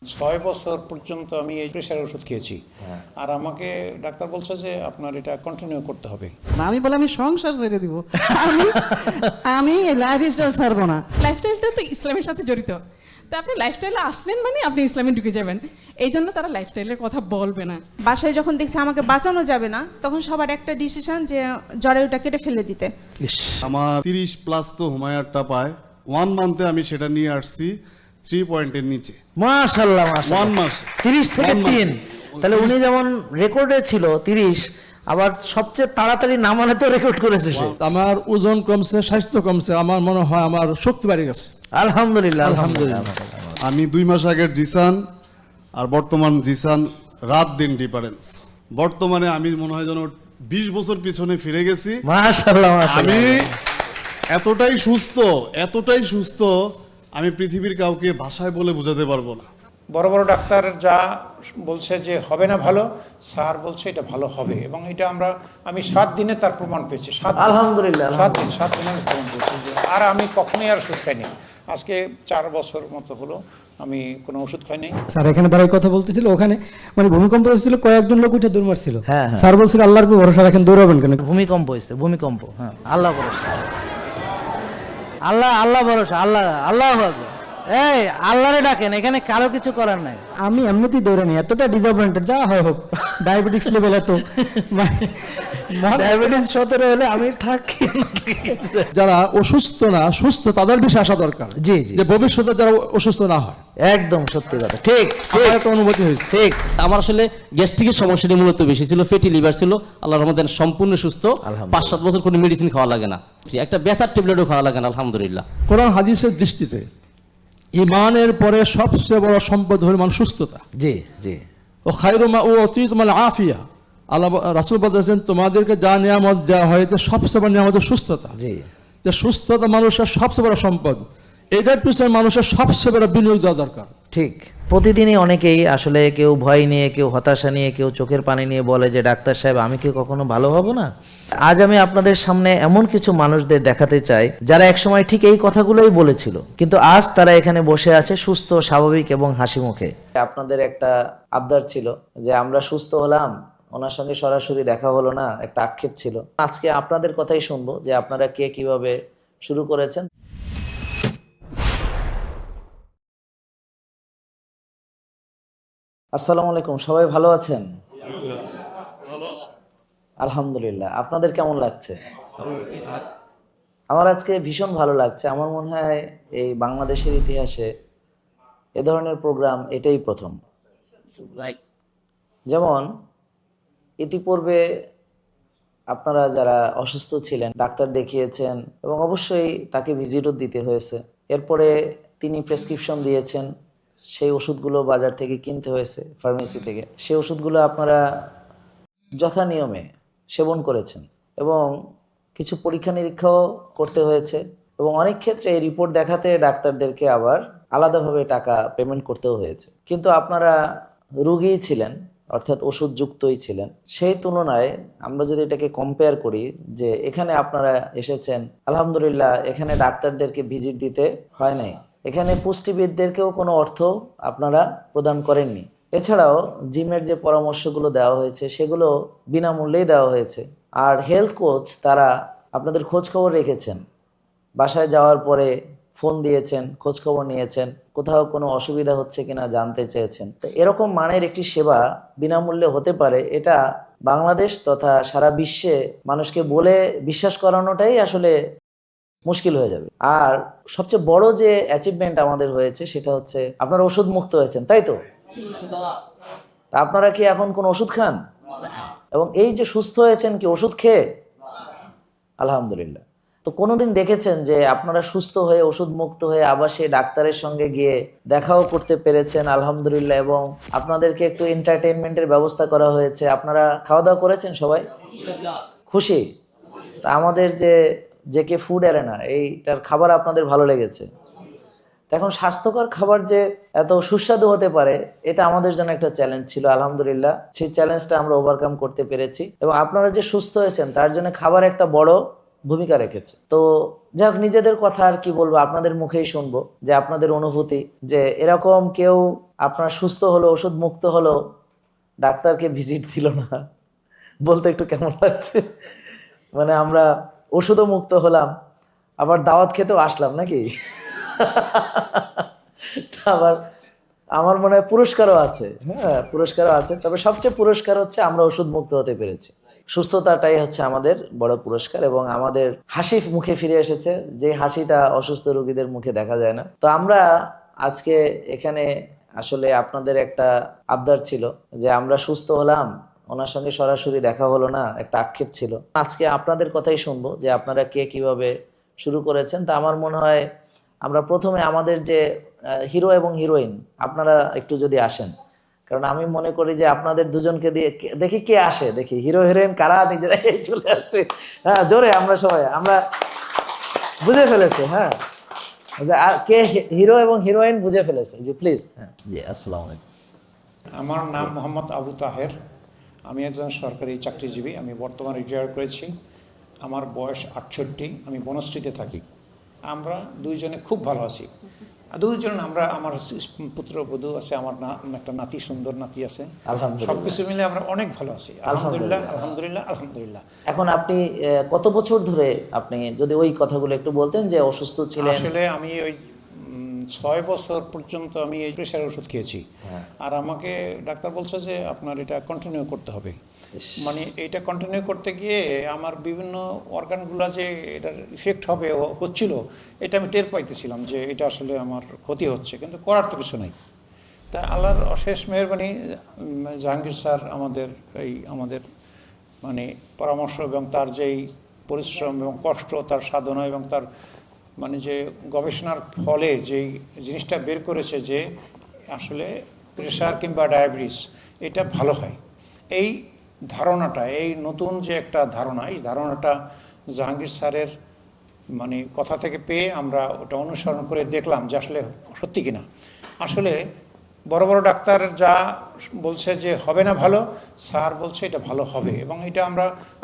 6 বছর পর্যন্ত আমি এই প্রেশারের ওষুধ খেয়েছি, আর আমাকে ডাক্তার বলছে যে আপনার এটা কন্টিনিউ করতে হবে। আমি বলে আমি সংসার ছেড়ে দিব, আমি আমি লাইফ স্টাইল ছাড়বো না। লাইফস্টাইলটা তো ইসলামের সাথে জড়িত, তো আপনি লাইফস্টাইলে আসলেন মানে আপনি ইসলামে ঢুকে যাবেন, এই জন্য তারা লাইফস্টাইলের কথা বলবে না। বাসায় যখন দেখছি আমাকে বাঁচানো যাবে না, তখন সবার একটা ডিসিশন যে জরায়ুটা কেটে ফেলে দিতে। আমার 30+ তো হুমায়ারটা পায়, 1 মান্থে আমি সেটা নিয়ে আসছি 3 পয়েন্টের নিচে। মাশাআল্লাহ 1 মাস 30 থেকে 1 3। তাহলে উনি যেমন রেকর্ডে ছিল 30, আবার সবচেয়ে তাড়াতাড়ি নামানে তো রেকর্ড করেছে সে। আমার ওজন কমছে, স্বাস্থ্য কমছে, আমার মনে হয় আমার শক্তি বাড়ে গেছে। আলহামদুলিল্লাহ আলহামদুলিল্লাহ। আমি 2 মাস আগের জিসান আর বর্তমান জিসান রাত দিন ডিফারেন্স। বর্তমানে আমি মনে হয় যেন 20 বছর পিছনে ফিরে গেছি। মাশাআল্লাহ আমি এতটাই সুস্থ আমি পৃথিবীর কাউকে ভাষায় বলে বোঝাতে পারবো না। বড় বড় ডাক্তার যা বলছে যে হবে না ভালো, স্যার বলছে এটা ভালো হবে, এবং এটা আমি 7 দিনে তার প্রমাণ পেয়েছি। আলহামদুলিল্লাহ, 7 দিনে আমি প্রমাণ পেয়েছি যে আর আমি কখনোই আর ওষুধ খাইনি। আজকে 4 বছর মতো হলো আমি কোনো ওষুধ খাইনি। স্যার এখানে দাঁড়াই কথা বলতেছিল, ওখানে মানে ভূমিকম্প হয়েছিল, কয়েকজন লোক উঠে দৌড় মারছিল। হ্যাঁ। স্যার বলছিল আল্লাহর উপর ভরসা রাখেন, দৌড়াবেন কেন? ভূমিকম্প হয়েছে, ভূমিকম্প। হ্যাঁ, আল্লাহ ভরসা, আল্লাহ ভরসা, আল্লাহ আকবার। এই আল্লাহরে ডাকেন, এখানে কারো কিছু করার নাই। আমি এমনিতেই দৌড়ে নি, এতটা ডিসঅ্যাপয়েন্টেড যা হয় হোক, ডায়াবেটিক্স লেভেল এত, ডায়াবেটিস 17 হলে আমি থাকি। যারা অসুস্থ না সুস্থ তাদের বিষয়ে আসা দরকার, জি জি, যে ভবিষ্যতে যারা অসুস্থ না হয়। একদম সত্যি কথা, ঠিক আমার একটা অনুভূতি হয়েছে। ঠিক। আমার আসলে গ্যাস্ট্রিকের সমস্যাটি মূলত বেশি ছিল, ফ্যাটি লিভার ছিল। আল্লাহর রহমতে সম্পূর্ণ সুস্থ, 5-7 বছর কোনো মেডিসিন খাওয়া লাগে না, একটা ব্যথার ট্যাবলেটও খাওয়া লাগে না, আলহামদুলিল্লাহ। কোরআন হাদিসের দৃষ্টিতে ইমানের পরে সবচেয়ে বড় সম্পদ হল মানুষ সুস্থতা। জি জি। ও খায়রু মা উতিতুম আল আফিয়া, আল্লাহ রাসূল বলেছেন তোমাদেরকে যা নিয়ামত দেওয়া হয়েছে সবচেয়ে বড় নিয়ামত সুস্থতা। জি, যে সুস্থতা মানুষের সবচেয়ে বড় সম্পদ, এটার পিছনে মানুষের সবচেয়ে বড় বিনিয়োগ দেওয়া দরকার। ঠিক। প্রতিদিনই অনেকেই আসলে কেউ ভয় নিয়ে, কেউ হতাশা নিয়ে, কেউ চোখের পানি নিয়ে বলে যে ডাক্তার সাহেব আমি কি কখনো ভালো হব না। আজ আমি আপনাদের সামনে এমন কিছু মানুষদের দেখাতে চাই যারা একসময় ঠিক এই কথাগুলোই বলেছিল, কিন্তু আজ তারা এখানে বসে আছে সুস্থ, স্বাভাবিক এবং হাসি মুখে। আপনাদের একটা আবদার ছিল যে আমরা সুস্থ হলাম, ওনার সঙ্গে সরাসরি দেখা হলো না, একটা আক্ষেপ ছিল। আজকে আপনাদের কথাই শুনবো যে আপনারা কে কিভাবে শুরু করেছেন। আসসালামু আলাইকুম, সবাই ভালো আছেন? আলহামদুলিল্লাহ। আপনাদের কেমন লাগছে? আমার আজকে ভীষণ ভালো লাগছে। আমার মনে হয় এই বাংলাদেশের ইতিহাসে এ ধরনের প্রোগ্রাম এটাই প্রথম। যেমন ইতিপূর্বে আপনারা যারা অসুস্থ ছিলেন, ডাক্তার দেখিয়েছেন এবং অবশ্যই তাকে ভিজিটও দিতে হয়েছে, এরপরে তিনি প্রেসক্রিপশন দিয়েছেন, সেই ওষুধগুলো বাজার থেকে কিনতে হয়েছে, ফার্মেসি থেকে। সেই ওষুধগুলো আপনারা যথা নিয়মে সেবন করেছেন এবং কিছু পরীক্ষা নিরীক্ষাও করতে হয়েছে, এবং অনেক ক্ষেত্রে এই রিপোর্ট দেখাতে ডাক্তারদেরকে আবার আলাদাভাবে টাকা পেমেন্ট করতেও হয়েছে। কিন্তু আপনারা রোগীই ছিলেন, অর্থাৎ ওষুধযুক্তই ছিলেন। সেই তুলনায় আমরা যদি এটাকে কম্পেয়ার করি, যে এখানে আপনারা এসেছেন, আলহামদুলিল্লাহ, এখানে ডাক্তারদেরকে ভিজিট দিতে হয় নাই, এখানে পুষ্টিবিদদেরকেও কোনো অর্থ আপনারা প্রদান করেননি। এছাড়াও জিমের যে পরামর্শগুলো দেওয়া হয়েছে সেগুলো বিনামূল্যেই দেওয়া হয়েছে। আর হেলথ কোচ তারা আপনাদের খোঁজখবর রেখেছেন, বাসায় যাওয়ার পরে ফোন দিয়েছেন, খোঁজখবর নিয়েছেন, কোথাও কোনো অসুবিধা হচ্ছে কিনা জানতে চেয়েছেন। তো এরকম মানের একটি সেবা বিনামূল্যে হতে পারে, এটা বাংলাদেশ তথা সারা বিশ্বে মানুষকে বলে বিশ্বাস করানোটাই আসলে মুশকিল হয়ে যাবে। আর সবচেয়ে বড় যে অ্যাচিভমেন্ট আমাদের হয়েছে সেটা হচ্ছে আপনারা ওষুধ মুক্ত হয়েছেন, তাই তো? আপনারা কি এখন কোন ওষুধ খান? এবং এই যে সুস্থ হয়েছেন কি ওষুধ খেয়ে? আলহামদুলিল্লাহ। তো কোনোদিন দেখেছেন যে আপনারা সুস্থ হয়ে ওষুধ মুক্ত হয়ে আবার সেই ডাক্তারের সঙ্গে গিয়ে দেখাও করতে পেরেছেন? আলহামদুলিল্লাহ। এবং আপনাদেরকে একটু এন্টারটেইনমেন্টের ব্যবস্থা করা হয়েছে, আপনারা খাওয়া দাওয়া করেছেন, সবাই খুশি? তা আমাদের যে কে ফুড অ্যারেনা, এইটার খাবার আপনাদের ভালো লেগেছে। এখন স্বাস্থ্যকর খাবার যে এত সুস্বাদু হতে পারে, এটা আমাদের জন্য একটা চ্যালেঞ্জ ছিল। আলহামদুলিল্লাহ, সেই চ্যালেঞ্জটা আমরা ওভারকাম করতে পেরেছি, এবং আপনারা যে সুস্থ হয়েছেন তার জন্য খাবার একটা বড় ভূমিকা রেখেছে। তো যাই হোক, নিজেদের কথা আর কি বলবো, আপনাদের মুখেই শুনবো যে আপনাদের অনুভূতি, যে এরকম কেউ আপনার সুস্থ হলো, ওষুধ মুক্ত হলো, ডাক্তারকে ভিজিট দিল না, বলতে একটু কেমন লাগছে? মানে আমরা ওষুধও মুক্ত হলাম, আবার দাওয়াত খেতেও আসলাম নাকি? তা আবার আমার মনে হয় পুরস্কারও আছে, হ্যাঁ পুরস্কারও আছে। তবে সবচেয়ে পুরস্কার হচ্ছে আমরা ওষুধ মুক্ত হতে পেরেছি। সুস্থতাটাই হচ্ছে আমাদের বড় পুরস্কার, এবং আমাদের হাসি মুখে ফিরে এসেছে, যে হাসিটা অসুস্থ রোগীদের মুখে দেখা যায় না। তো আমরা আজকে এখানে আসলে আপনাদের একটা আবদার ছিল যে আমরা সুস্থ হলাম, ওনার সঙ্গে সরাসরি দেখা হলো না, একটা আক্ষেপ ছিল। আজকে আপনাদের কথাই শুনবো যে আপনারা কে কিভাবে শুরু করেছেন। তা আমার মনে হয় আমরা প্রথমে আমাদের যে হিরো এবং হিরোইন, আপনারা একটু যদি আসেন, কারণ আমি মনে করি যে আপনাদের দুজনকে দিয়ে দেখি কে আসে, দেখি হিরো হিরোইন কারা নিজেরাই চলে আসছে। হ্যাঁ জোরে আমরা সবাই আমরা বুঝে ফেলেছি। হ্যাঁ কে হিরো এবং হিরোইন বুঝে ফেলেছে, জি প্লিজ। হ্যাঁ জি আসসালামু আলাইকুম। আমার নাম মোহাম্মদ আবু তাহের, আমি একজন সরকারি চাকরিজীবী। আমি বর্তমানে রিটায়ার করেছি। আমার বয়স 68, আমি বনশ্রীতে থাকি। আমরা দুইজনে খুব ভালো আছি। দুইজন আমরা, আমার পুত্রবধূ আছে, আমার একটা নাতি, সুন্দর নাতি আছে। আলহামদুলিল্লাহ। সবকিছু মিলে আমরা অনেক ভালো আছি, আলহামদুলিল্লাহ আলহামদুলিল্লাহ আলহামদুলিল্লাহ। এখন আপনি কত বছর ধরে, আপনি যদি ওই কথাগুলো একটু বলতেন যে অসুস্থ ছিলেন? আসলে আমি ওই 6 বছর পর্যন্ত আমি এই প্রেশার ওষুধ খেয়েছি। আর আমাকে ডাক্তার বলছে যে আপনার এটা কন্টিনিউ করতে হবে। মানে এটা কন্টিনিউ করতে গিয়ে আমার বিভিন্ন অর্গানগুলো যে এটার ইফেক্ট হবে হচ্ছিল, এটা আমি টের পাইতেছিলাম যে এটা আসলে আমার ক্ষতি হচ্ছে, কিন্তু করার তো কিছু নাই। তা আল্লাহর অশেষ মেহেরবানি, জাহাঙ্গীর স্যার আমাদের মানে পরামর্শ এবং তার যেই পরিশ্রম এবং কষ্ট, তার সাধনা এবং তার মানে যে গবেষণার ফলে যেই জিনিসটা বের করেছে যে আসলে প্রেশার কিংবা ডায়াবেটিস এটা ভালো হয়, এই ধারণাটা, এই নতুন যে একটা ধারণা, এই ধারণাটা জাহাঙ্গীর স্যারের মানে কথা থেকে পেয়ে আমরা ওটা অনুসরণ করে দেখলাম যে আসলে সত্যি কিনা। আসলে বড় বড় ডাক্তার যা বলছে যে হবে না ভালো, স্যার বলছে এটা ভালো হবে, এবং এটা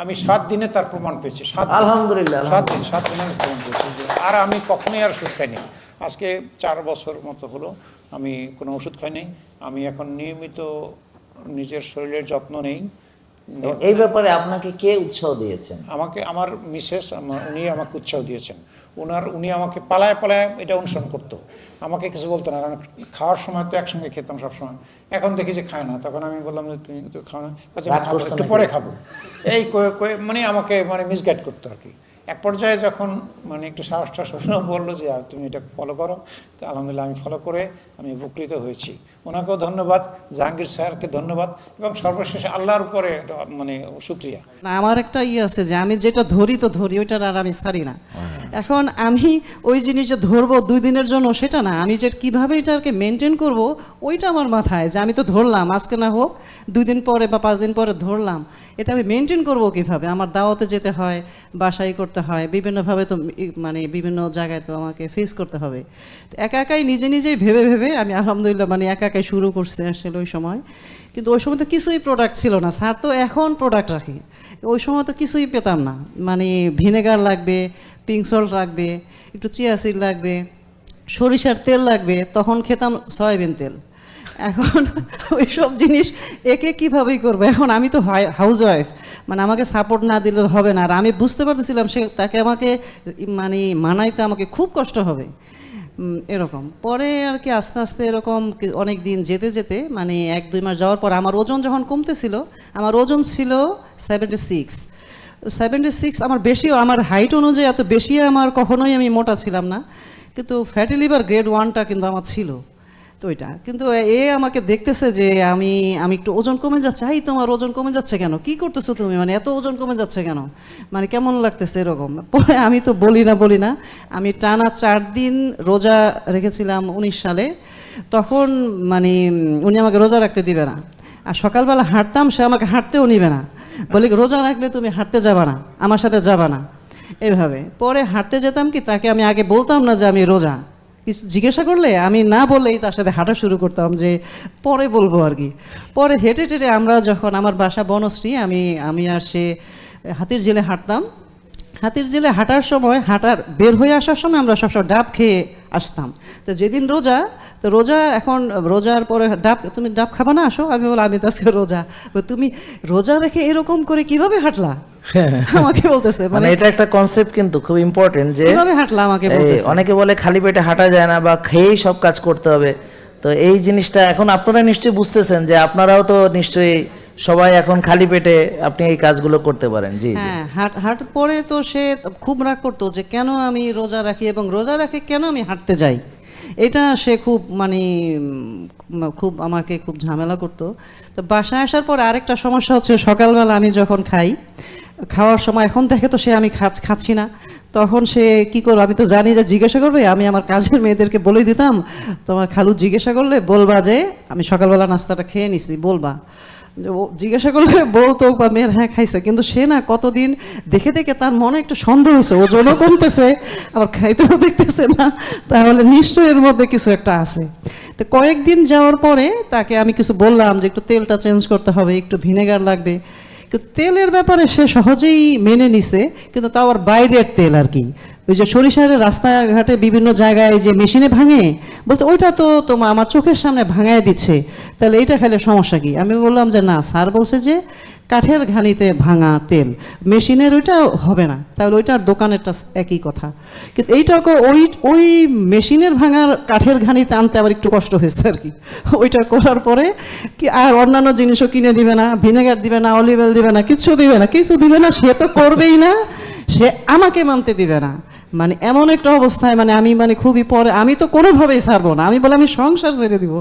আমি 7 দিনে তার প্রমাণ পেয়েছি। আলহামদুলিল্লাহ। 7 দিনে আমি প্রমাণ পেয়েছি। আর আমি কখনোই আর ওষুধ খাইনি। আজকে 4 বছর মতো হলো আমি কোনো ওষুধ খাইনি। আমি এখন নিয়মিত নিজের শরীরের যত্ন নেই। এই ব্যাপারে আপনাকে কে উৎসাহ দিয়েছেন? আমাকে আমার মিসেস, উনি আমাকে উৎসাহ দিয়েছেন। উনি আমাকে পালায় এটা অনুসরণ করতো, আমাকে কিছু বলতো না, কারণ খাওয়ার সময় তো একসঙ্গে খেতাম সবসময়। এখন দেখি যে খায় না, তখন আমি বললাম যে তুমি তো খাও না, একটু পরে খাবো, এই মানে আমাকে মিসগাইড করতো আর কি। এক পর্যায়ে যখন একটু সাহসটা বললো যে তুমি এটা ফলো করো, তো আলহামদুলিল্লাহ আমি ফলো করে আমি উপকৃত হয়েছি। ওনাকেও ধন্যবাদ, জাহাঙ্গীর স্যারকে ধন্যবাদ, এবং সর্বশেষে আল্লাহর উপরে শুকরিয়া। আমার একটা আছে যে আমি যেটা ধরি তো ধরি, ওইটার আর আমি ছাড়ি না। এখন আমি ওই জিনিস যে ধরবো 2 দিনের জন্য সেটা না, আমি যে কীভাবে এটাকে মেনটেন করব ওইটা আমার মাথায়, যে আমি তো ধরলাম, আজকে না হোক 2 দিন পরে বা 5 দিন পরে ধরলাম, এটা আমি মেনটেন করব কীভাবে? আমার দাওয়াতে যেতে হয়, বাসায় করতে হয়, বিভিন্নভাবে তো বিভিন্ন জায়গায় তো আমাকে ফেস করতে হবে। তো একাই নিজেই ভেবে আমি আলহামদুলিল্লাহ একা একাই শুরু করছে আসলে ওই সময়। কিন্তু ওই সময় তো কিছুই প্রোডাক্ট ছিল না। স্যার তো এখন প্রোডাক্ট রাখি, ওই সময় তো কিছুই পেতাম না। ভিনেগার লাগবে, পিঙ্ক সল্ট লাগবে, একটু চিয়া সিড লাগবে, সরিষার তেল লাগবে, তখন খেতাম সয়াবিন তেল। এখন ওই সব জিনিস একে কীভাবেই করবো। এখন আমি তো হাউস ওয়াইফ, আমাকে সাপোর্ট না দিলে হবে না। আর আমি বুঝতে পারতেছিলাম তাকে আমাকে মানাইতে আমাকে খুব কষ্ট হবে, এরকম। পরে আর কি আস্তে আস্তে এরকম অনেক দিন যেতে 1-2 মাস যাওয়ার পর আমার ওজন যখন কমতেছিল, আমার ওজন ছিল 76। আমার বেশিও, আমার হাইট অনুযায়ী এত বেশি আমার কখনোই আমি মোটা ছিলাম না, কিন্তু ফ্যাটি লিভার গ্রেড 1টা কিন্তু আমার ছিল। তো ওইটা কিন্তু আমাকে দেখতেছে যে আমি একটু ওজন কমে যাচ্ছে, তোমার ওজন কমে যাচ্ছে কেন, কি করতেছো তুমি, এত ওজন কমে যাচ্ছে কেন, কেমন লাগতেছে এরকম। পরে আমি তো বলি না, আমি টানা 4 দিন রোজা রেখেছিলাম 19 সালে। তখন উনি আমাকে রোজা রাখতে দিবে না, আর সকালবেলা হাঁটতাম, সে আমাকে হাঁটতেও নিবে না, বলে রোজা রাখলে তুমি হাঁটতে যাবা না, আমার সাথে যাবা না, এভাবে। পরে হাঁটতে যেতাম কি, তাকে আমি আগে বলতাম না যে আমি রোজা, কিছু জিজ্ঞাসা করলে আমি না বললেই তার সাথে হাঁটা শুরু করতাম, যে পরে বলবো আর কি। পরে হেঁটে আমরা যখন, আমার বাসা বনশ্রী, আমি আর সে হাতির ঝিলে হাঁটতাম। হাতির ঝিলে হাঁটার সময়, বের হয়ে আসার সময় আমরা সবসময় ডাব খেয়ে আসতাম। তো যেদিন রোজা, তো রোজা এখন রোজার পরে তুমি ডাব খাবা না, আসো। আমি বললাম আমি তো আজকে রোজা। তুমি রোজা রেখে এরকম করে কিভাবে হাঁটলা আমাকে বলতেছে, মানে এটা একটা কনসেপ্ট কিন্তু খুব ইম্পর্টেন্ট যে কিভাবে হাঁটলা আমাকে এই বলতেছে। অনেকে বলে খালি পেটে হাঁটা যায় না বা খেয়েই সব কাজ করতে হবে। তো এই জিনিসটা এখন আপনারা নিশ্চয়ই বুঝতেছেন যে আপনারাও তো নিশ্চয়ই সবাই এখন খালি পেটে আপনি এই কাজগুলো করতে পারেন। জি জি। হ্যাঁ, হাঁট পরে তো সে খুব রাগ করতো যে কেন আমি রোজা রাখি এবং রোজা রাখে কেন আমি হাঁটতে যাই। এটা সে খুব মানে খুব আমাকে খুব ঝামেলা করতো। তো বাসায় আসার পর আরেকটা সমস্যা হচ্ছে, সকালবেলা আমি যখন খাই, খাওয়ার সময় এখন দেখে তো সে আমি খাচ্ছি না, তখন সে কি করবে, আমি তো জানি যে জিজ্ঞাসা করবে। আমি আমার কাজের মেয়েদেরকে বলে দিতাম, তোমার খালু জিজ্ঞাসা করলে বলবা যে আমি সকালবেলা নাস্তাটা খেয়ে নিছি, বলবা। ও জিজ্ঞাসা করলে বলতো বা মেয়ের হ্যাঁ খাইছে, কিন্তু সে না কতদিন দেখে দেখে তার মনে একটু সন্দেহ হয়েছে, ওজনও কমতেছে আবার খাইতেও দেখতেছে না, তাহলে নিশ্চয়ই এর মধ্যে কিছু একটা আছে। তো কয়েকদিন যাওয়ার পরে তাকে আমি কিছু বললাম যে একটু তেলটা চেঞ্জ করতে হবে, একটু ভিনেগার লাগবে। কিন্তু তেলের ব্যাপারে সে সহজেই মেনে নিছে, কিন্তু তাও আর বাইরের তেল আর কি, ওই যে সরিষার রাস্তাঘাটে বিভিন্ন জায়গায় যে মেশিনে ভাঙে, বলতে ওইটা তো তোমার আমার চোখের সামনে ভাঙায় দিচ্ছে, তাহলে এটা খেলে সমস্যা কি? আমি বললাম যে না, স্যার বলছে যে কাঠের ঘানিতে ভাঙা তেল, মেশিনের ওইটা হবে না, তাহলে ওইটার দোকানেরটা একই কথা। কিন্তু এইটাকে ওই মেশিনের ভাঙার কাঠের ঘানিতে আনতে আবার একটু কষ্ট হয়েছে আর কি। ওইটা করার পরে কি আর অন্যান্য জিনিসও কিনে দিবে না, ভিনেগার দিবে না, অলিভ অয়েল দিবে না, কিছু দিবে না, সে তো করবেই না, সে আমাকে মানতে দিবে না। মানে এমন একটা অবস্থায় মানে আমি মানে খুবই পরে, আমি তো কোনোভাবেই ছাড়বো না। আমি বললাম আমি সংসার ছেড়ে দিব,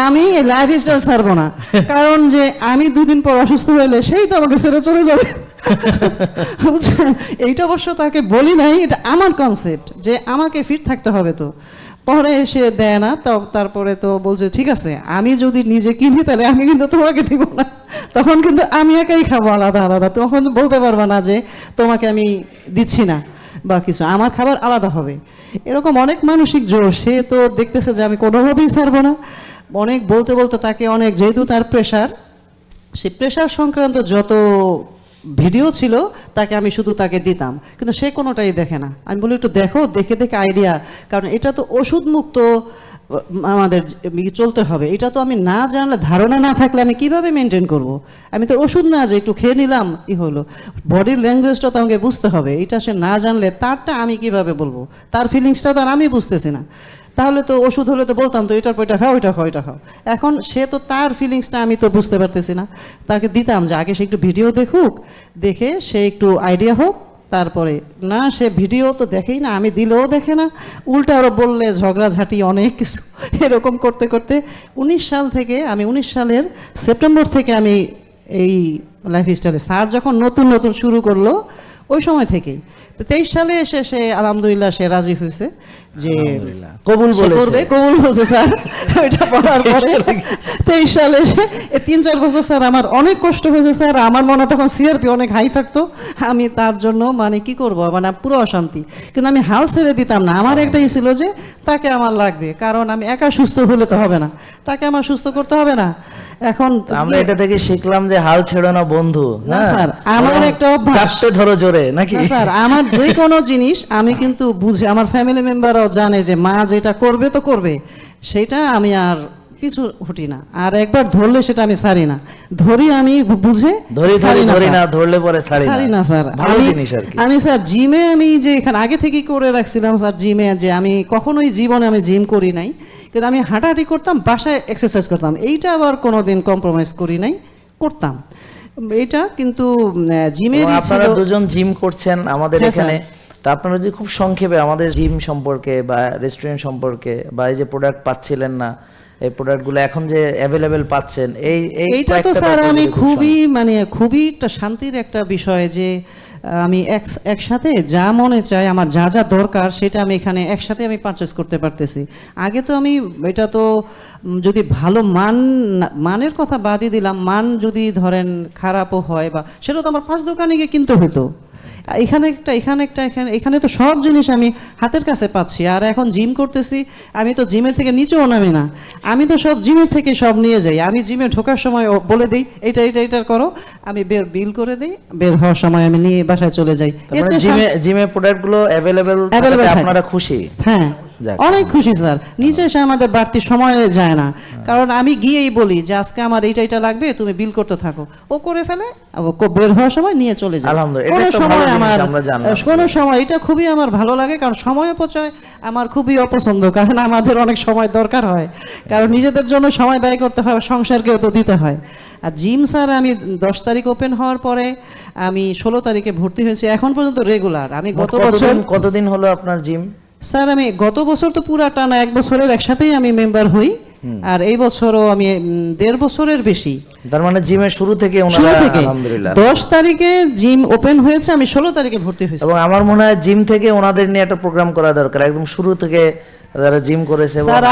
আমি লাইফ স্টাইল ছাড়বো না, কারণ যে আমি 2 দিন পর অসুস্থ হলে সেই তো আমাকে ছেড়ে চলে যাবে। বুঝছেন, এইটা অবশ্য তাকে বলি নাই, এটা আমার কনসেপ্ট যে আমাকে ফিট থাকতে হবে। তো পরে সে দেয় না, তারপরে তো বলছে ঠিক আছে আমি যদি নিজে কিনি তাহলে আমি কিন্তু তোমাকে দিব না, তখন কিন্তু আমি একাই খাবো আলাদা আলাদা, তখন বলতে পারবা না যে তোমাকে আমি দিচ্ছি না বা কিছু, আমার খাবার আলাদা হবে। এরকম অনেক মানসিক জোর, সে তো দেখতেছে যে আমি কোনোভাবেই ছাড়বো না। অনেক বলতে বলতে তাকে অনেক, যেহেতু তার প্রেশার, সে প্রেশার সংক্রান্ত যত ভিডিও ছিল তাকে আমি শুধু তাকে দিতাম, কিন্তু সে কোনোটাই দেখে না। আমি বলি একটু দেখো, দেখে দেখে আইডিয়া, কারণ এটা তো ওষুধ মুক্ত আমাদের চলতে হবে, এটা তো আমি না জানলে, ধারণা না থাকলে আমি কিভাবে মেনটেন করব? আমি তো ওষুধ না যে একটু খেয়ে নিলাম ই হলো, বডির ল্যাঙ্গুয়েজটা তো আমাকে বুঝতে হবে, এটা সে না জানলে তারটা আমি কিভাবে বলবো, তার ফিলিংসটা তো আর আমি বুঝতেছি না। তাহলে তো ওষুধ হলে তো বলতাম তো এটার পর এটা খাও, ওইটা খাও, ওইটা খাও। এখন সে তো তার ফিলিংসটা আমি তো বুঝতে পারতেছি না, তাকে দিতাম যে আগে সে একটু ভিডিও দেখুক, দেখে সে একটু আইডিয়া হোক, তারপরে না সে ভিডিও তো দেখেই না, আমি দিলেও দেখে না, উল্টা আরও বললে ঝগড়াঝাঁটি অনেক কিছু, এরকম করতে করতে 19 সাল থেকে, আমি 19 সালের সেপ্টেম্বর থেকে আমি এই লাইফস্টাইলে, স্যার যখন নতুন নতুন শুরু করলো ওই সময় থেকেই, তো 23 সালে এসে সে আলহামদুলিল্লাহ সে রাজি হয়েছে যে কবুল করবে, কবুল বলছে স্যার। ওইটা পড়ার পরে 23 সালে এসে 3-4 বছর স্যার আমার অনেক কষ্ট হয়েছে স্যার, আমার মনে তখন সিআরপি অনেক হাই থাকতো, আমি তার জন্য মানে কি করব, মানে পুরো অশান্তি, কিন্তু আমি হাল ছেড়ে দিতাম না। আমার একটাই ছিল যে তাকে আমার লাগবে, কারণ আমি একা সুস্থ হলে তো হবে না, তাকে আমার সুস্থ করতে হবে না। এখন আমরা এটা থেকে শিখলাম যে হাল ছেড়ো না বন্ধু। না স্যার, আমার একটা অভ্যাস, চাপতে ধরো জোরে নাকি? না স্যার, আমার যে কোনো জিনিস আমি কিন্তু বুঝি, আমার ফ্যামিলি মেম্বাররাও জানে যে মা যেটা করবে তো করবে, সেটা আমি আর পিছু হটি না, আর একবার ধরলে সেটা আমি ছাড়ি না, ধরি আমি বুঝে ধরি না, ধরলে পরে ছাড়ি না স্যার। আমি স্যার জিমে, আমি যে এখানে আগে থেকেই করে রাখছিলাম স্যার জিমে, যে আমি কখনোই জীবনে আমি জিম করি নাই, কিন্তু আমি হাঁটাহাঁটি করতাম, বাসায় এক্সারসাইজ করতাম, এইটা আবার কোনোদিন কম্প্রোমাইজ করি নাই, করতাম এইটা। কিন্তু জিমে আপনারা দুজন জিম করছেন আমাদের এখানে, তা আপনারা যদি খুব সংক্ষেপে আমাদের জিম সম্পর্কে বা রেস্টুরেন্ট সম্পর্কে বা এই যে প্রোডাক্ট পাচ্ছিলেন না, এই প্রোডাক্টগুলো এখন যে অ্যাভেলেবেল পাচ্ছেন, এইটা তো স্যার আমি খুবই একটা শান্তির একটা বিষয় যে আমি একসাথে যা মনে চায়, আমার যা যা দরকার সেটা আমি এখানে একসাথে আমি পারচেস করতে পারতেছি। আগে তো আমি এটা তো যদি ভালো মানের কথা বাদই দিলাম, মান যদি ধরেন খারাপও হয় বা, সেটা তো আমার 5 দোকানে গিয়ে কিনতে হতো। এখানে তো সব জিনিস আমি হাতের কাছে পাচ্ছি। আর এখন জিম করতেছি, আমি তো জিমের থেকে নিচেও নামি না, আমি তো সব জিমের থেকে সব নিয়ে যাই। আমি জিমে ঢোকার সময় বলে দিই এটা করো, আমি বিল করে দিই, বের হওয়ার সময় আমি নিয়ে বাসায় চলে যাই। জিমে প্রোডাক্টগুলো অ্যাভেলেবেল আপনারা খুশি? হ্যাঁ, অনেক খুশি স্যার। নিচে এসে আমাদের বাড়তি সময় যায় না, কারণ আমি গিয়েই বলি যে আজকে আমার এইটা লাগবে, তুমি বিল করতে থাকো, ও করে ফেলে, বের হওয়ার সময় নিয়ে চলে যায়। কোনো সময় এটা খুবই আমার ভালো লাগে, কারণ সময় অপচয় আমার খুবই অপছন্দ, কারণ আমাদের অনেক সময় দরকার হয়, কারণ নিজেদের জন্য সময় ব্যয় করতে হয়, সংসারকেও তো দিতে হয়। আর জিম স্যার আমি 10 তারিখ ওপেন হওয়ার পরে আমি 16 তারিখে ভর্তি হয়েছি, এখন পর্যন্ত রেগুলার। আমি গত বছর কতদিন হলো আপনার জিম? স্যার আমি গত বছর তো পুরা টানা 1 বছরের একসাথেই আমি মেম্বার হই, আর এই বছরও আমি 1.5 বছরের বেশি। তার মানে জিমের শুরু থেকে আলহামদুলিল্লাহ 10 তারিখে জিম ওপেন হয়েছে, আমি 16 তারিখে ভর্তি হয়েছি। এবং আমার মনে হয় জিম থেকে ওনাদের নিয়ে একটা প্রোগ্রাম করা দরকার, একদম শুরু থেকে যারা জিম করেছে। স্যার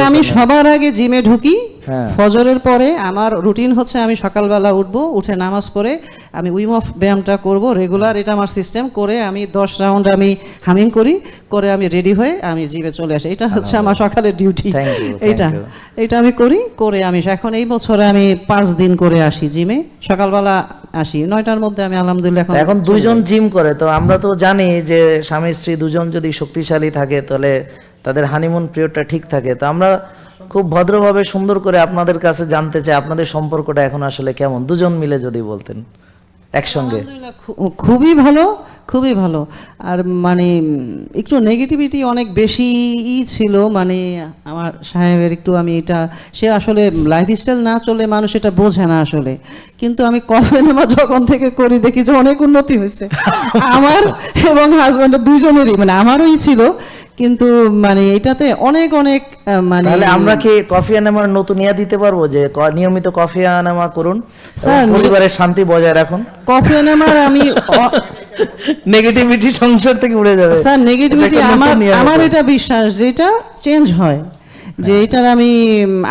আমি সবার আগে জিমে ঢুকি ফজরের পরে। আমার রুটিন হচ্ছে আমি সকালবেলা উঠবো, উঠে নামাজ পড়ে আমি উইম অফ ব্যায়ামটা করব রেগুলার, এটা আমার সিস্টেম। করে আমি 10 রাউন্ড আমি হামিং করি, করে আমি রেডি হয়ে আমি জিমে চলে আসি। এটা হচ্ছে আমার সকালের ডিউটি। এটা আমি করি, করে আমি এখন এই বছরে আমি 5 দিন করে আসি জিমে, সকালবেলা আসি 9টার মধ্যে। আমি আলহামদুলিল্লাহ এখন 2 জন জিম করে, তো আমরা তো জানি যে স্বামী স্ত্রী 2 জন যদি শক্তিশালী থাকে তাহলে তাদের হানিমুন পিরিয়ডটা ঠিক থাকে। তো আমরা খুব ভদ্রভাবে সুন্দর করে আপনাদের কাছে জানতে চাই আপনাদের সম্পর্কটা এখন আসলে কেমন, 2 জন মিলে যদি বলতেন একসঙ্গে। খুবই ভালো, খুবই ভালো। আর মানে একটু নেগেটিভিটি অনেক বেশিই ছিল, মানে আমার সাহেবের একটু, আমি এটা সে আসলে লাইফস্টাইল না চলে মানুষ এটা বোঝে না আসলে, কিন্তু আমি কফেনেমা যখন থেকে করি দেখি যে অনেক উন্নতি হয়েছে আমার এবং হাজব্যান্ডের 2 জনেরই, মানে আমারই ছিল, কিন্তু মানে এটাতে অনেক মানে। তাহলে আমরা কি কফি এনামার নতুন ইয়া দিতে পারবো যে নিয়মিত কফি এনামা করুন, পরিবারের শান্তি বজায় রাখুন? কফি এনামার আমি নেগেটিভিটি সংসার থেকে উড়ে যাবে স্যার। নেগেটিভিটি আমার এটা বিশ্বাস যে এটা চেঞ্জ হয়, যে এটার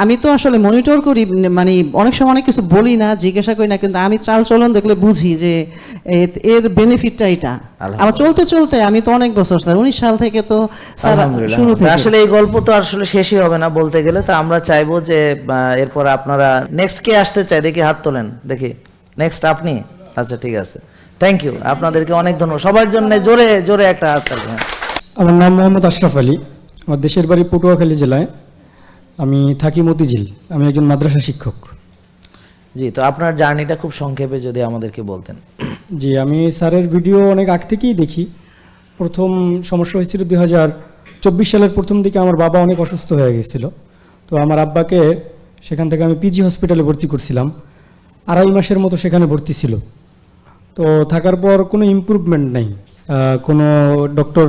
আমি তো আসলে মনিটর করি, মানে অনেক সময় অনেক কিছু বলি না, জিজ্ঞাসা করি না, কিন্তু আমি চাল চলন দেখলে বুঝি যে এর বেনিফিটটা এটা। আমার চলতে আমি তো অনেক বছর স্যার, 19 সাল থেকে তো স্যার শুরু থেকে। আসলে এই গল্প তো আসলে শেষই হবে না বলতে গেলে। তো আমরা চাইবো যে এরপর আপনারা নেক্সট কে আসতে চাই, দেখি হাত তোলেন, দেখি নেক্সট আপনি। আচ্ছা ঠিক আছে, থ্যাংক ইউ, আপনাদেরকে অনেক ধন্যবাদ। সবার জন্য জোরে জোরে একটা হাত তালি। আমার নাম মোহাম্মদ আশরাফ আলী, আমার দেশের বাড়ি পটুয়াখালী জেলায়, আমি থাকি মতিঝিল, আমি একজন মাদ্রাসা শিক্ষক। জি, তো আপনার জার্নিটা খুব সংক্ষেপে যদি আমাদেরকে বলতেন। জি, আমি স্যারের ভিডিও অনেক আগ থেকেই দেখি। প্রথম সমস্যা হয়েছিল 2024 সালের প্রথম দিকে, আমার বাবা অনেক অসুস্থ হয়ে গেছিল। তো আমার আব্বাকে সেখান থেকে আমি পিজি হসপিটালে ভর্তি করছিলাম, 2.5 মাসের মতো সেখানে ভর্তি ছিল। তো থাকার পর কোনো ইমপ্রুভমেন্ট নাই, কোনো ডক্টর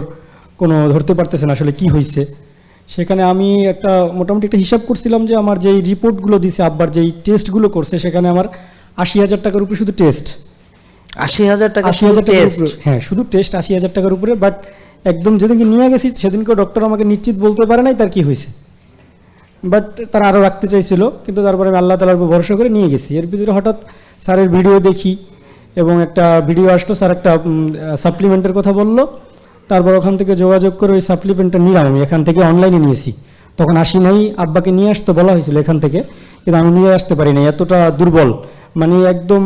কোনো ধরতে পারতেছে না আসলে কি হয়েছে। সেখানে আমি মোটামুটি একটা হিসাব করছিলাম যে আমার যেই রিপোর্টগুলো দিছে, আব্বার যেই টেস্টগুলো করছে, সেখানে আমার 80,000 টাকার উপরে শুধু টেস্ট। 80,000 টাকা? হ্যাঁ, শুধু টেস্ট 80,000 টাকার উপরে। বাট একদম যেদিনকে নিয়ে গেছি সেদিনকে ডক্টর আমাকে নিশ্চিত বলতে পারে নাই তার কি হয়েছে, বাট তারা আরও রাখতে চাইছিল, কিন্তু তারপরে আমি আল্লাহ তাআলার উপর ভরসা করে নিয়ে গেছি। এর ভিতরে হঠাৎ স্যারের ভিডিও দেখি এবং একটা ভিডিও আসলো, স্যার একটা সাপ্লিমেন্টের কথা বললো। তারপর ওখান থেকে যোগাযোগ করে ওই সাপ্লিমেন্টটা নিলাম, আমি এখান থেকে অনলাইনে নিয়েছি। তখন আসি নাই, আব্বাকে নিয়ে আসতে বলা হয়েছিল এখান থেকে, কিন্তু আমি নিয়ে আসতে পারি নাই, এতটা দুর্বল, মানে একদম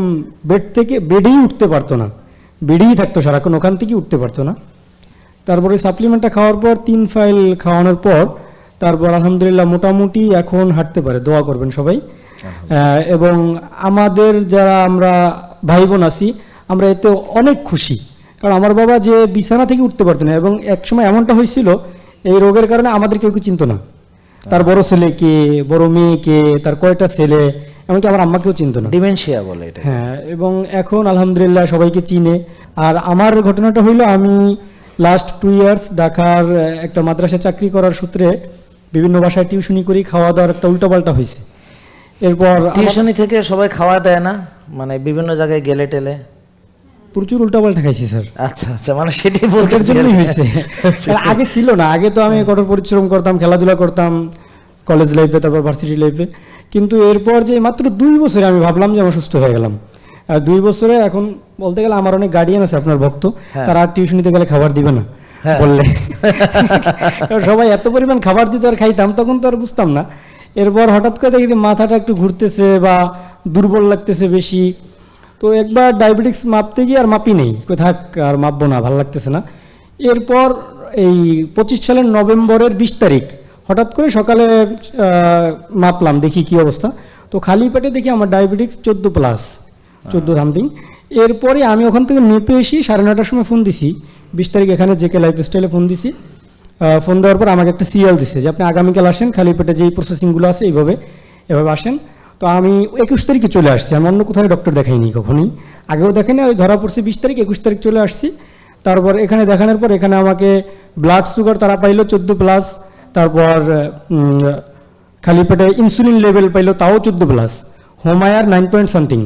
বেডেই উঠতে পারতো না, বেডেই থাকতো সারাক্ষণ, ওখান থেকেই উঠতে পারতো না। তারপরে সাপ্লিমেন্টটা খাওয়ার পর 3 ফাইল খাওয়ানোর পর তারপর আলহামদুলিল্লাহ মোটামুটি এখন হাঁটতে পারে, দোয়া করবেন সবাই। এবং আমাদের যারা আমরা ভাই বোন আছি আমরা এতে অনেক খুশি, কারণ আমার বাবা যে বিছানা থেকে উঠতে পারতো না, এবং একসময় এমনটা হয়েছিল এই রোগের কারণে আমাদের কেউ চিনতো না, তার বড় ছেলে কে, বড় মেয়ে কে, তার কয়টা ছেলে, এমনকি আমার আম্মাকেও চিনতো না, ডিমেনশিয়া বলে এটা। হ্যাঁ, এবং এখন আলহামদুলিল্লাহ সবাইকে চিনে। আর আমার ঘটনাটা হইলো, আমি লাস্ট 2 ইয়ার্স ঢাকার একটা মাদ্রাসায় চাকরি করার সূত্রে বিভিন্ন বাসায় টিউশনি করি, খাওয়া দাওয়ার একটা উল্টাপাল্টা হয়েছে। এরপর টিউশনি থেকে সবাই খাওয়া দেয় না, মানে বিভিন্ন জায়গায় গেলে টেলে প্রচুর উল্টাপাল্টা খাইছি স্যার। আচ্ছা আচ্ছা, মানে সেটাই বলতে জন্যই হয়েছে। আগে ছিল না, আগে তো আমি কঠোর পরিশ্রম করতাম, খেলাধুলা করতাম কলেজ লাইফে, তারপর ভার্সিটি লাইফে, কিন্তু এরপর যে মাত্র 2 বছরে আমি ভাবলাম যে আমি সুস্থ হয়ে গেলাম। আর 2 বছরে এখন বলতে গেলে আমার অনেক গার্ডিয়ান আছে আপনার ভক্ত, তারা আর টিউশনিতে গেলে খাবার দিবে না বললে। কারণ সবাই এত পরিমাণ খাবার দিত আর খাইতাম, তখন তো আর বুঝতাম না। এরপর হঠাৎ করে দেখি যে মাথাটা একটু ঘুরতেছে বা দুর্বল লাগতেছে বেশি। তো একবার ডায়াবেটিক্স মাপতে গিয়ে আর মাপি নেই, কই থাক আর মাপবো না, ভালো লাগতেছে না। এরপর এই 25 সালের নভেম্বরের 20 তারিখ হঠাৎ করে সকালে মাপলাম, দেখি কি অবস্থা। তো খালি পেটে দেখি আমার ডায়াবেটিক্স 14+ সামথিং। এরপরে আমি ওখান থেকে মেপে এসি 9:30টার সময় ফোন দিছি, 20 তারিখ এখানে জেকে লাইফস্টাইলে ফোন দিছি। ফোন দেওয়ার পর আমাকে একটা সিরিয়াল দিছে যে আপনি আগামীকাল আসেন, খালি পেটে যেই প্রসেসিংগুলো আছে এভাবে আসেন। তো আমি 21 তারিখে চলে আসছি, আমি অন্য কোথাও ডক্টর দেখাইনি কখনই, আগেও দেখাইনি। ওই ধরা পড়ছে 20 তারিখ, 21 তারিখ চলে আসছি। তারপর এখানে দেখানোর পর এখানে আমাকে ব্লাড সুগার তারা পাইলো 14+, তারপর খালি পেটে ইনসুলিন লেভেল পাইলো তাও 14+, হোমায়ার 9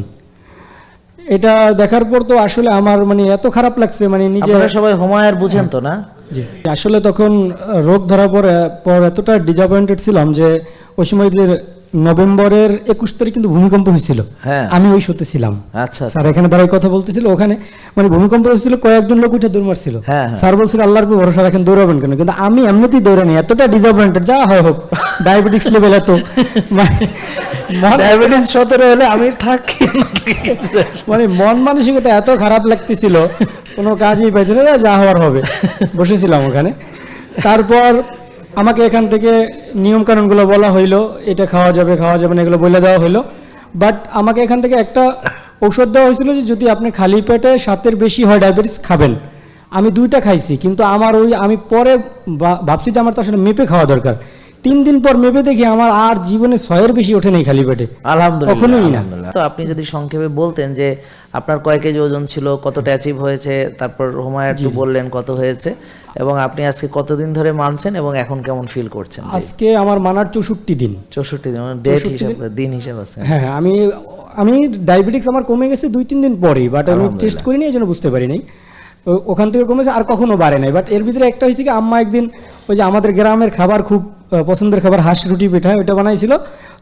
এটা দেখার পর তো আসলে আমার মানে এত খারাপ লাগছে, মানে নিজে। আপনারা সবাই হোমায়ার বুঝেন তো না? জি, আসলে তখন রোগ ধরা পর এতটা ডিসঅ্যাপয়েন্টেড ছিলাম যে ওই সময় যে নভেম্বরের 21 তারিখ কিন্তু ভূমিকম্প হয়েছিল, আমি ওই শোতে ছিলাম। আচ্ছা, স্যার এখানে দাঁড়াই কথা বলতেছিল, ওখানে মানে ভূমিকম্প হয়েছিল, কয়েকজন লোক উঠে দৌড় মারছিল। স্যার বলছিল আল্লাহর উপর ভরসা রাখেন, দৌড়াবেন কেন? কিন্তু আমি এমনিতেই দৌড়ানি, এতটা ডিসঅ্যাপয়েন্টেড, যা হয় হোক, ডায়াবেটিক্স লেভেল এত, ডায়াবেটিস 17 হলে আমি থাকি, মানে মন মানসিকতা এত খারাপ লাগতেছিল, কোনো কাজই পাইছিল না, যা হওয়ার হবে, বসেছিলাম ওখানে। তারপর আমাকে এখান থেকে নিয়মকানুনগুলো বলা হইলো, এটা খাওয়া যাবে না, এগুলো বলে দেওয়া হইলো। বাট আমাকে এখান থেকে একটা ঔষধ দেওয়া হয়েছিল যে যদি আপনি খালি পেটে 7-এর বেশি হয় ডায়াবেটিস খাবেন। আমি 2টা খাইছি, কিন্তু আমার আমি পরে ভাবছি যে আমার তো আসলে মেপে খাওয়া দরকার। 3 দিন পর মেপে দেখি আমার আর জীবনে 6-এর বেশি ওঠে নেই খালি পেটে, কখনোই না। তো আপনি যদি সংক্ষেপে বলতেন যে আপনার কয় কেজি ওজন ছিল, কতটা অ্যাচিভ হয়েছে, তারপর হোমায়ার তো বললেন কত হয়েছে, এবং আপনি আজকে কতদিন ধরে মানছেন এবং এখন কেমন ফিল করছেন? আজকে আমার মানার 64 দিন। 64 দিন, মানে ডেট হিসাব, দিন হিসাব আছে। হ্যাঁ, আমি ডায়াবেটিক্স আমার কমে গেছে 2-3 দিন পরেই, বাট আমি টেস্ট করিনি, এই জন্য বুঝতে পারি নাই। ওখান থেকে কমেছে, আর কখনো বাড়ে নাই। বাট এর ভিতরে একটা হয়েছে কি, আম্মা একদিন ওই যে আমাদের গ্রামের খাবার, খুব পছন্দের খাবার, হাঁস রুটি পিঠা, ওইটা বানাইছিল।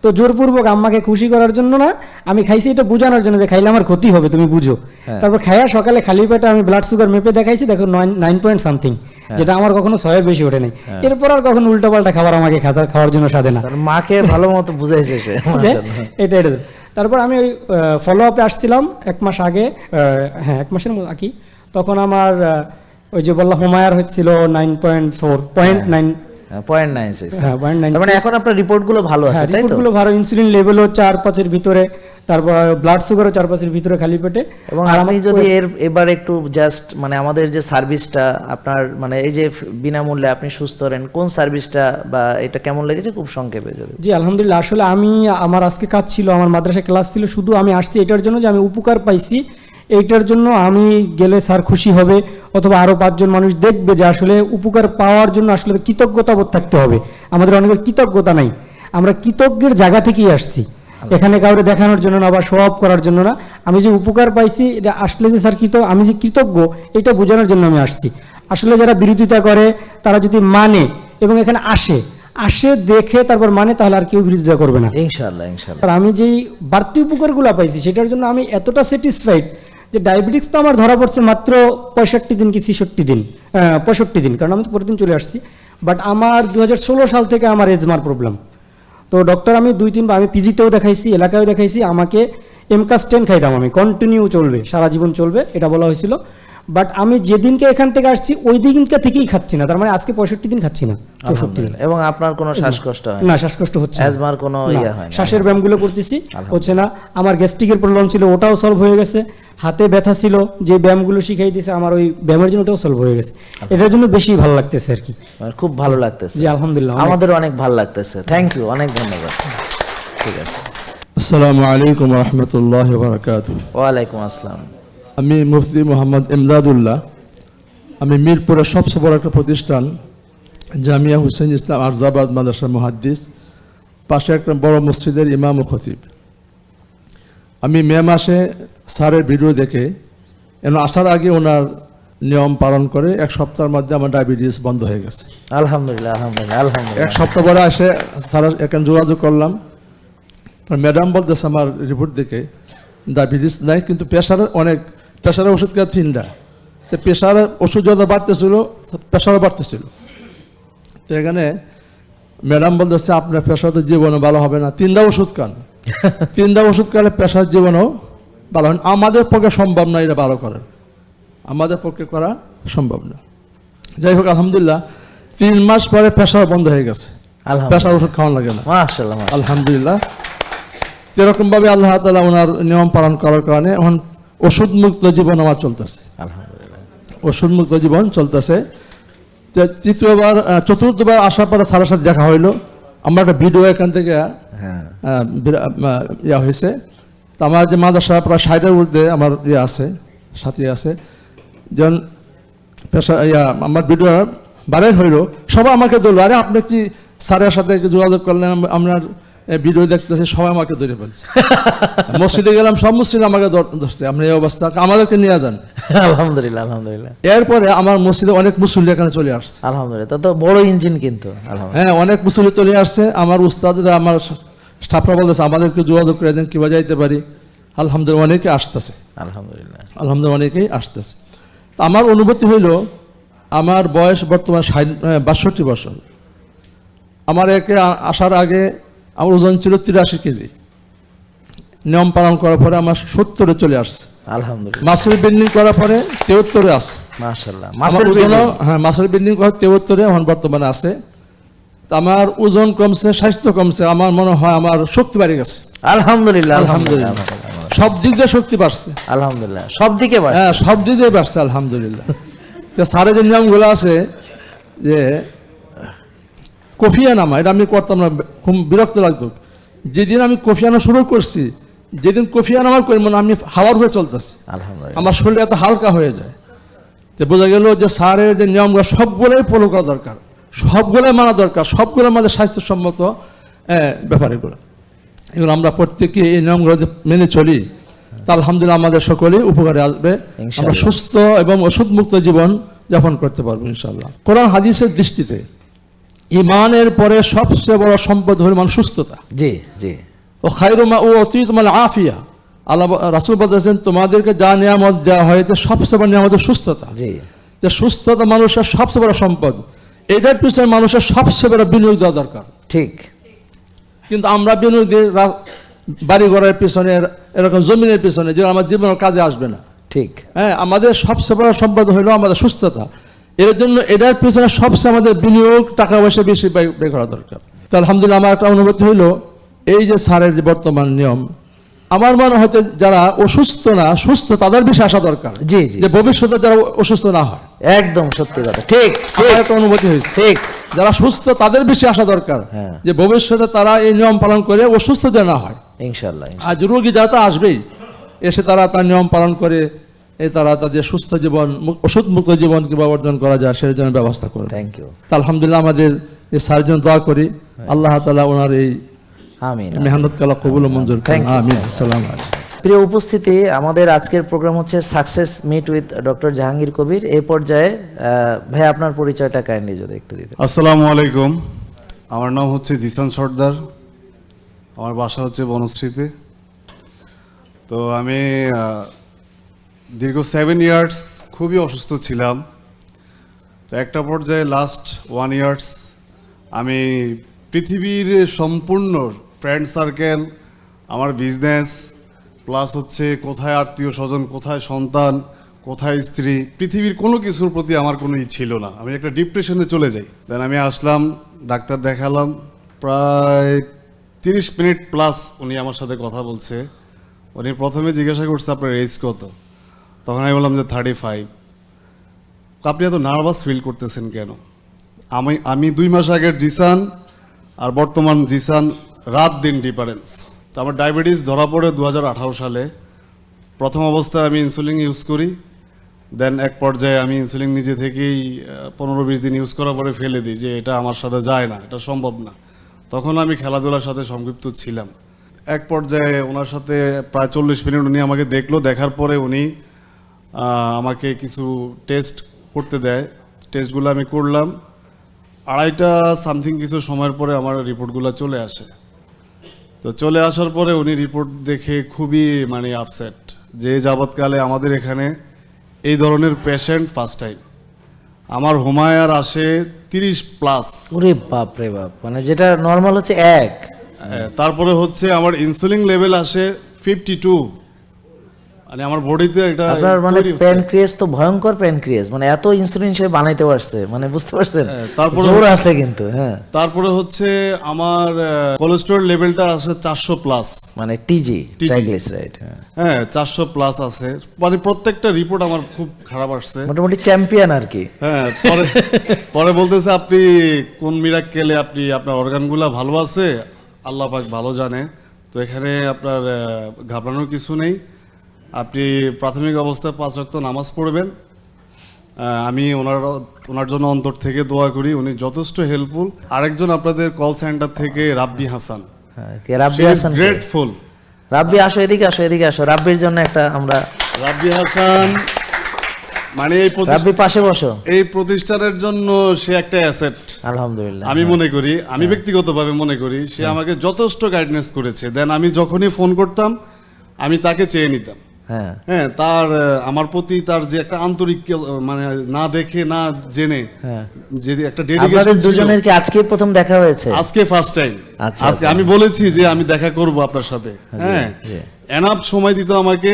তো জোরপূর্বক আম্মাকে খুশি করার জন্য না, আমি খাইছি এটা বোঝানোর জন্য যে খাইলে আমার ক্ষতি হবে, তুমি বুঝো। তারপর খাইয়া সকালে খালি পেটে আমি ব্লাড সুগার মেপে দেখাইছি, দেখো 9 যেটা আমার কখনো 6-এর বেশি ওঠে নাই। এরপর আর কখনো উল্টোপাল্টা খাবার আমাকে খাওয়ার জন্য সাধে না, মাকে ভালো মতো বুঝাইছে সে। এটা তারপর আমি ওই ফলো আপে আসছিলাম 1 মাস আগে, হ্যাঁ 1 মাসের মতো আগে। তখন আমার ওই যে বললাম হোমায়ার হচ্ছিল 9.96। হ্যাঁ, 0.96। মানে এখন আপনার রিপোর্টগুলো ভালো আছে, তাই তো? রিপোর্টগুলো ভালো, ইনসুলিন লেভেলও 4-5-এর ভিতরে, তারপর ব্লাড সুগারও 4-5-এর ভিতরে খালি পেটে। এবং আপনি যদি এবার একটু জাস্ট মানে আমাদের যে সার্ভিসটা আপনার, মানে এই যে বিনামূল্যে আপনি সুস্থ হলেন, কোন সার্ভিসটা বা এটা কেমন লেগেছে খুব সংক্ষেপে যদি? জি আলহামদুলিল্লাহ, আসলে আমার আজকে কাজ ছিল, আমার মাদ্রাসায় ক্লাস ছিল, শুধু আমি আসছি এটার জন্য যে আমি উপকার পাইছি, এইটার জন্য আমি গেলে স্যার খুশি হবে, অথবা আরও 5 জন মানুষ দেখবে যে আসলে উপকার পাওয়ার জন্য আসলে কৃতজ্ঞতাবোধ থাকতে হবে। আমাদের অনেকের কৃতজ্ঞতা নাই, আমরা কৃতজ্ঞের জায়গা থেকেই আসছি, এখানে কাউরে দেখানোর জন্য না বা শো অফ করার জন্য না। আমি যে উপকার পাইছি এটা আসলে যে স্যার আমি যে কৃতজ্ঞ, এটা বোঝানোর জন্য আমি আসছি। আসলে যারা বিরোধিতা করে তারা যদি মানে এবং এখানে আসে দেখে তারপর মানে, তাহলে আর কেউ বিরোধিতা করবে না ইনশাআল্লাহ। আর আমি যেই বাড়তি উপকারগুলো পাইছি সেটার জন্য আমি এতটা স্যাটিসফাইড যে ডায়াবেটিক্স তো আমার ধরা পড়ছে মাত্র 65 দিন কি 65 দিন, কারণ আমি তো প্রতিদিন চলে আসছি। বাট আমার 2016 সাল থেকে আমার এজমার প্রবলেম। তো ডক্টর আমি 2-3 আমি পিজিতেও দেখাইছি, এলাকায়ও দেখাইছি, আমাকে MCAS-10 খাইতাম, আমি কন্টিনিউ চলবে, সারা জীবন চলবে, এটা বলা হয়েছিল। বাট আমি যেদিনকে এখান থেকে আসছি ওই দিনকে থেকেই খাচ্ছি না, তার মানে আজকে 65 দিন খাচ্ছি না, 64 দিন। এবং আপনার কোনো শ্বাসকষ্ট হয় না? শ্বাসকষ্ট হচ্ছে না, অ্যাজমার কোনো ইয়া হয় না, শ্বাসের ব্যায়ামগুলো করতেছি, হচ্ছে না। আমার গ্যাস্ট্রিকের প্রবলেম ছিল, ওটাও সলভ হয়ে গেছে। হাতে ব্যথা ছিল, যে ব্যায়ামগুলো শিখাই দিয়েছে আমার ওই ব্যায়ামের জন্য, ওটাও সলভ হয়ে গেছে। এটার জন্য বেশি ভালো লাগতেছে আর কি, খুব ভালো লাগতেছে। জি আলহামদুলিল্লাহ, আমাদের অনেক ভালো লাগতেছে। থ্যাংক ইউ, অনেক ধন্যবাদ। ঠিক আছে, আসসালামু আলাইকুম ওয়া রাহমাতুল্লাহি ওয়া বারাকাতুহু। ওয়ালাইকুম আসসালাম। আমি মুফতি মোহাম্মদ ইমদাদুল্লাহ। আমি মিরপুরের সবচেয়ে বড় একটা প্রতিষ্ঠান জামিয়া হুসেইন ইসলাম আরজাবাদ মাদ্রাসা মুহাদ্দিস, পাশে একটা বড় মসজিদের ইমাম ও খতিব। আমি মে মাসে স্যারের ভিডিও দেখে আসার আগে ওনার নিয়ম পালন করে 1 সপ্তাহের মধ্যে আমার ডায়াবেটিস বন্ধ হয়ে গেছে। আলহামদুলিল্লাহ, আলহামদুলিল্লাহ, আলহামদুলিল্লাহ। 1 সপ্তাহ পরে এসে স্যার এখানে যোগাযোগ করলাম, ম্যাডাম বলতেছে আমার রিপোর্ট দেখে ডায়াবেটিস নাই, কিন্তু প্রেশারের অনেক, প্রেশারের ওষুধ খেয়ে 3টা, তো প্রেশারের ওষুধ যত বাড়তেছিল প্রেশারও বাড়তেছিল। তো এখানে ম্যাডাম বলতেছে আপনার প্রেশার তো জীবনে ভালো হবে না, 3টা ওষুধ খান। 3টা ওষুধ খেলে প্রেশার জীবনেও ভালো হয় না। আমাদের পক্ষে সম্ভব না এটা ভালো করার, আমাদের পক্ষে করা সম্ভব না। যাই হোক, আলহামদুলিল্লাহ 3 মাস পরে প্রেশার বন্ধ হয়ে গেছে, প্রেশার ওষুধ খাওয়ানো লাগে না, মাশাআল্লাহ। আলহামদুলিল্লাহ। এরকম ভাবে আল্লাহ তাআলা ওনার নিয়ম পালন করার কারণে এখন ওষুধ মুক্ত জীবন আমার চলতেছে, আলহামদুলিল্লাহ। ওষুধ মুক্ত জীবন চলতেছে। চতুর্থবার আসার পরে স্যারের সাথে দেখা হইলো, আমার একটা ভিডিও এখান থেকে ইয়া হয়েছে। তো আমার যে মাদ্রাসা প্রায় 60-এর ঊর্ধ্বে আমার ইয়ে আছে, সাথী আছে, যেমন পেশা আমার ভিডিও বাইরে হইলো, সবাই আমাকে ধরলো, আরে আপনি কি স্যারের সাথে যোগাযোগ করলেন, আপনার ভিডিও দেখতেছে, সবাই আমাকে ধরে ফেলছে। মসজিদে গেলাম, সব মসজিদ আমাকে ধরছে, আপনার এই অবস্থা, আমাদেরকে নিয়ে যান। আলহামদুলিল্লাহ, আলহামদুলিল্লাহ। এরপরে আমার মসজিদে অনেক মুসল্লি এখানে চলে আসছে, আলহামদুলিল্লাহ, তা তো বড় ইঞ্জিন কিন্তু। হ্যাঁ, অনেক মুসল্লি চলে আসছে। আমার উস্তাদরা, আমার স্টাফরা বলতেছে আমাদেরকে যোগাযোগ করে দেন, কিভাবে যাইতে পারি। আলহামদুলিল্লাহ অনেকে আসতেছে, আলহামদুলিল্লাহ, আলহামদুলিল্লাহ অনেকেই আসতেছে। তো আমার অনুভূতি হইল, আমার বয়স বর্তমানে 62 বছর। আমার একে আসার আগে আমার ওজন ছিল 83 কেজি, নিয়ম পালন করার পরে আমার 70-এ চলে আসছে। আলহামদুলিল্লাহ, মাসেল বিল্ডিং করার পরে 73-এ আছে। মাশাআল্লাহ, হ্যাঁ, মাসেল বিল্ডিং করার 73-এ এখন বর্তমানে আছে। তো আমার ওজন কমছে, স্বাস্থ্য কমছে, আমার মনে হয় আমার শক্তি বাড়ে গেছে। আলহামদুলিল্লাহ, আলহামদুলিল্লাহ, সব দিক দিয়ে শক্তি বাড়ছে। আলহামদুলিল্লাহ, সব দিকে হ্যাঁ, সব দিক দিয়ে বাড়ছে, আলহামদুলিল্লাহ। তো স্যারের যে নিয়মগুলো আছে, যে কফি আনামা, এটা আমি করতাম না, খুব বিরক্ত লাগতো। যেদিন আমি কফি আনা শুরু করছি, যেদিন কফি আনামা করি, মানে আমি হাওয়ার হয়ে চলতেছি, আলহামদুলিল্লাহ, আমার শরীর এত হালকা হয়ে যায়। তো বোঝা গেল যে স্যারের যে নিয়মগুলো সবগুলোই ফলো করা দরকার, সবগুলোই মানা দরকার, সবগুলো আমাদের স্বাস্থ্যসম্মত ব্যাপার এগুলো। আমরা প্রত্যেকে এই নিয়মগুলো যে মেনে চলি, তা আলহামদুলিল্লাহ আমাদের সকলেই উপকারে আসবে, আমরা সুস্থ এবং ওষুধ মুক্ত জীবন যাপন করতে পারবো ইনশাআল্লাহ। কোরআন হাদিসের দৃষ্টিতে ইমানের পরে সবচেয়ে বড় সম্পদ হল মানুষ সুস্থতা। জি জি। ও খায়রুমা ও অতীতমাল আফিয়া, আল্লাহ রাসূল বলেছেন তোমাদেরকে যা নিয়ামত দেওয়া হয়েছে সবচেয়ে বড় নিয়ামত সুস্থতা। জি, যে সুস্থতা মানুষের সবচেয়ে বড় সম্পদ, এদের পিছনে মানুষের সবচেয়ে বড় বিনিয়োগ দেওয়া দরকার। ঠিক। কিন্তু আমরা বিনিয়োগ দিই বাড়ি ঘরের পিছনে, এরকম জমিনের পিছনে, যে আমার জীবনের কাজে আসবে না। ঠিক। হ্যাঁ, আমাদের সবচেয়ে বড় সম্পদ হলো আমাদের সুস্থতা। এর জন্য এটার পিছনে সবচেয়ে আমাদের বিনিয়োগ, টাকা পয়সা বেশি ব্যয় করা দরকার। তো আলহামদুলিল্লাহ আমার একটা অনুভূতি হইলো, এই যে স্যারের যে বর্তমান নিয়ম, আমার মনে হয়তো যারা অসুস্থ না সুস্থ তাদের বেশি আসা দরকার। জি জি। যে ভবিষ্যতে যারা অসুস্থ না হয়। একদম সত্যি কথা। ঠিক। আমার একটা অনুভূতি হয়েছে, ঠিক, যারা সুস্থ তাদের বেশি আসা দরকার, হ্যাঁ, যে ভবিষ্যতে তারা এই নিয়ম পালন করে অসুস্থ যেন না হয় ইনশাআল্লাহ। আজ রোগী যারা তো আসবেই, এসে তারা তার নিয়ম পালন করে তারা তাদের সুস্থ জীবন, ওষুধ মুক্ত জীবন কিভাবে অর্জন করা যায় সেই জন্য ব্যবস্থা করে। Thank you. আলহামদুলিল্লাহ আমাদের এই স্যারের জন্য দোয়া করি, আল্লাহ তাআলা ওনার এই আমিন মেহনত কালা কবুল ও মঞ্জুর করেন। আমিন। আসসালামু আলাইকুম। প্রিয় উপস্থিতি, আমাদের আজকের প্রোগ্রাম হচ্ছে success meet with doctor Jahangir Kabir. এই পর্যায়ে ভাই আপনার পরিচয়টা কাইন্ডলি যদি একটু দিতেন। আসসালামু আলাইকুম, আমার নাম হচ্ছে জিসান সর্দার, আমার বাসা হচ্ছে বনশ্রীতে। তো আমি দীর্ঘ 7 ইয়ার্স খুবই অসুস্থ ছিলাম। তো একটা পর্যায়ে লাস্ট 1 ইয়ার্স আমি পৃথিবীর সম্পূর্ণ ফ্রেন্ড সার্কেল, আমার বিজনেস, প্লাস হচ্ছে কোথায় আত্মীয় স্বজন, কোথায় সন্তান, কোথায় স্ত্রী, পৃথিবীর কোনো কিছুর প্রতি আমার কোনো ছিল না। আমি একটা ডিপ্রেশনে চলে যাই। দেন আমি আসলাম, ডাক্তার দেখালাম, প্রায় 30 মিনিট প্লাস উনি আমার সাথে কথা বলছে। উনি প্রথমে জিজ্ঞাসা করছে আপনার এজ কত, তখন আমি বললাম যে 35। আপনি এত নার্ভাস ফিল করতেছেন কেন? আমি 2 মাস আগের জিসান আর বর্তমান জিসান রাত দিন ডিফারেন্স। তো আমার ডায়াবেটিস ধরা পড়ে 2018 সালে। প্রথম অবস্থায় আমি ইনসুলিন ইউজ করি, দেন এক পর্যায়ে আমি ইনসুলিন নিজে থেকেই 15-20 দিন ইউজ করার পরে ফেলে দিই, যে এটা আমার সাথে যায় না, এটা সম্ভব না। তখন আমি খেলাধুলার সাথে সম্পৃক্ত ছিলাম। এক পর্যায়ে ওনার সাথে প্রায় 40 মিনিট উনি আমাকে দেখলো, দেখার পরে উনি আমাকে কিছু টেস্ট করতে দেয়। টেস্টগুলো আমি করলাম, 2:30 সামথিং কিছু সময়ের পরে আমার রিপোর্টগুলো চলে আসে। তো চলে আসার পরে উনি রিপোর্ট দেখে খুবই মানে আপসেট, যে যাবৎকালে আমাদের এখানে এই ধরনের পেশেন্ট ফার্স্ট টাইম। আমার হুমায়ার আসে 30+। ওরে বাপ রে বাপ, মানে যেটা নর্মাল হচ্ছে 1। তারপরে হচ্ছে আমার ইনসুলিন লেভেল আসে 52। মানে আমার বডিতে এটা আপনার মানে তৈরি হচ্ছে। প্যানক্রিয়াস তো ভয়ঙ্কর প্যানক্রিয়াস, মানে এত ইনসুলিন সে বানাইতে পারছে, মানে বুঝতে পারছেন তারপরে জোর হচ্ছে- আছে কিন্তু। হ্যাঁ, তারপরে হচ্ছে আমার কোলেস্টেরল লেভেলটা আসে 400+। মানে টিজি TG ট্রাইগ্লিসারাইড। হ্যাঁ 400+ আছে, মানে প্রত্যেকটা রিপোর্ট আমার খুব খারাপ আসছে। মোটামুটি চ্যাম্পিয়ন আর কি। হ্যাঁ পরে পরে বলতেছে আপনি কোন মিরাক্কেলে আপনি আপনার অর্গানগুলা ভালো আছে, আল্লাহ পাক ভালো জানে। তো এখানে আপনার ঘাবড়ানোর কিছু নেই, আপনি প্রাথমিক অবস্থায় 5 ওয়াক্ত নামাজ পড়বেন। আমি ওনার জন্য অন্তর থেকে দোয়া করি, উনি যথেষ্ট হেল্পফুল। আরেকজন আপনাদের কল সেন্টার থেকে রাব্বি হাসান, হ্যাঁ, কে রাব্বি হাসান? কে? গ্রেটফুল। রাব্বি আসো, এদিকে আসো, এদিকে আসো। রাব্বির জন্য একটা আমরা, রাব্বি হাসান মানে রাব্বি পাশে বসো। এই প্রতিষ্ঠানের জন্য সে একটা অ্যাসেট আলহামদুলিল্লাহ। আমি মনে করি, আমি ব্যক্তিগতভাবে মনে করি সে আমাকে যথেষ্ট গাইডনেস করেছে। দেন আমি যখনই ফোন করতাম আমি তাকে চেয়ে নিতাম। হ্যাঁ, হ্যাঁ তার আমার প্রতি তার যে একটা আন্তরিক মানে না দেখে না জেনে হ্যাঁ। যে একটা আপনাদের ডেডিকেশন ছিল। দুজনের কি আজকে প্রথম দেখা হয়েছে? আজকে ফার্স্ট টাইম। আচ্ছা, আজকে আচ্ছা। আমি বলেছি যে আমি দেখা করব আপনার সাথে। হ্যাঁ জি। এনাফ সময় দিত আমাকে,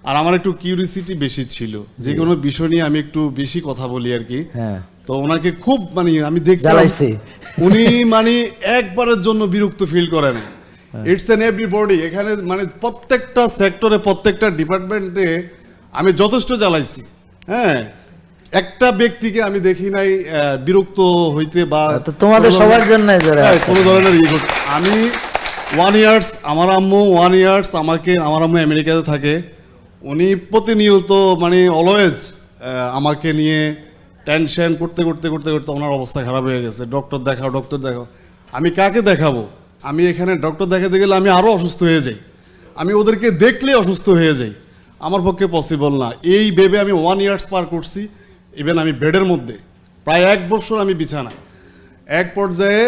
আর আমার একটু কিউরিসিটি বেশি ছিল, যে কোনো বিষয় নিয়ে আমি একটু বেশি কথা বলি আর কি। হ্যাঁ, তো ওনাকে খুব মানে আমি দেখতাম জ্বালাইছি। উনি মানে একবারের জন্য বিরক্ত ফিল করে না। ইটস এন এভরিবডি, এখানে মানে প্রত্যেকটা সেক্টরে প্রত্যেকটা ডিপার্টমেন্টে আমি যথেষ্ট জ্বালাইছি। হ্যাঁ একটা ব্যক্তিকে আমি দেখি নাই বিরক্ত হইতে বা তো তোমাদের কোনো সবার ধরনের- জন্য জোরে হ্যাঁ, হাততালি। কোনো ধরনের ইয়ে করতে। আমি 1 ইয়ার্স, আমার আম্মু 1 ইয়ার্স আমার আম্মু আমেরিকাতে থাকে। উনি প্রতিনিয়ত মানে অলওয়েজ আমাকে নিয়ে টেনশন করতে করতে করতে করতে ওনার অবস্থা খারাপ হয়ে গেছে। ডক্টর দেখাও, ডক্টর দেখাও। আমি কাকে দেখাবো? আমি এখানে ডক্টর দেখাতে গেলে আমি আরও অসুস্থ হয়ে যাই, আমি ওদেরকে দেখলে অসুস্থ হয়ে যাই, আমার পক্ষে পসিবল না। এই ভেবে আমি 1 ইয়ার্স পার করছি। ইভেন আমি বেডের মধ্যে প্রায় 1 বছর আমি বিছানায়। এক পর্যায়ে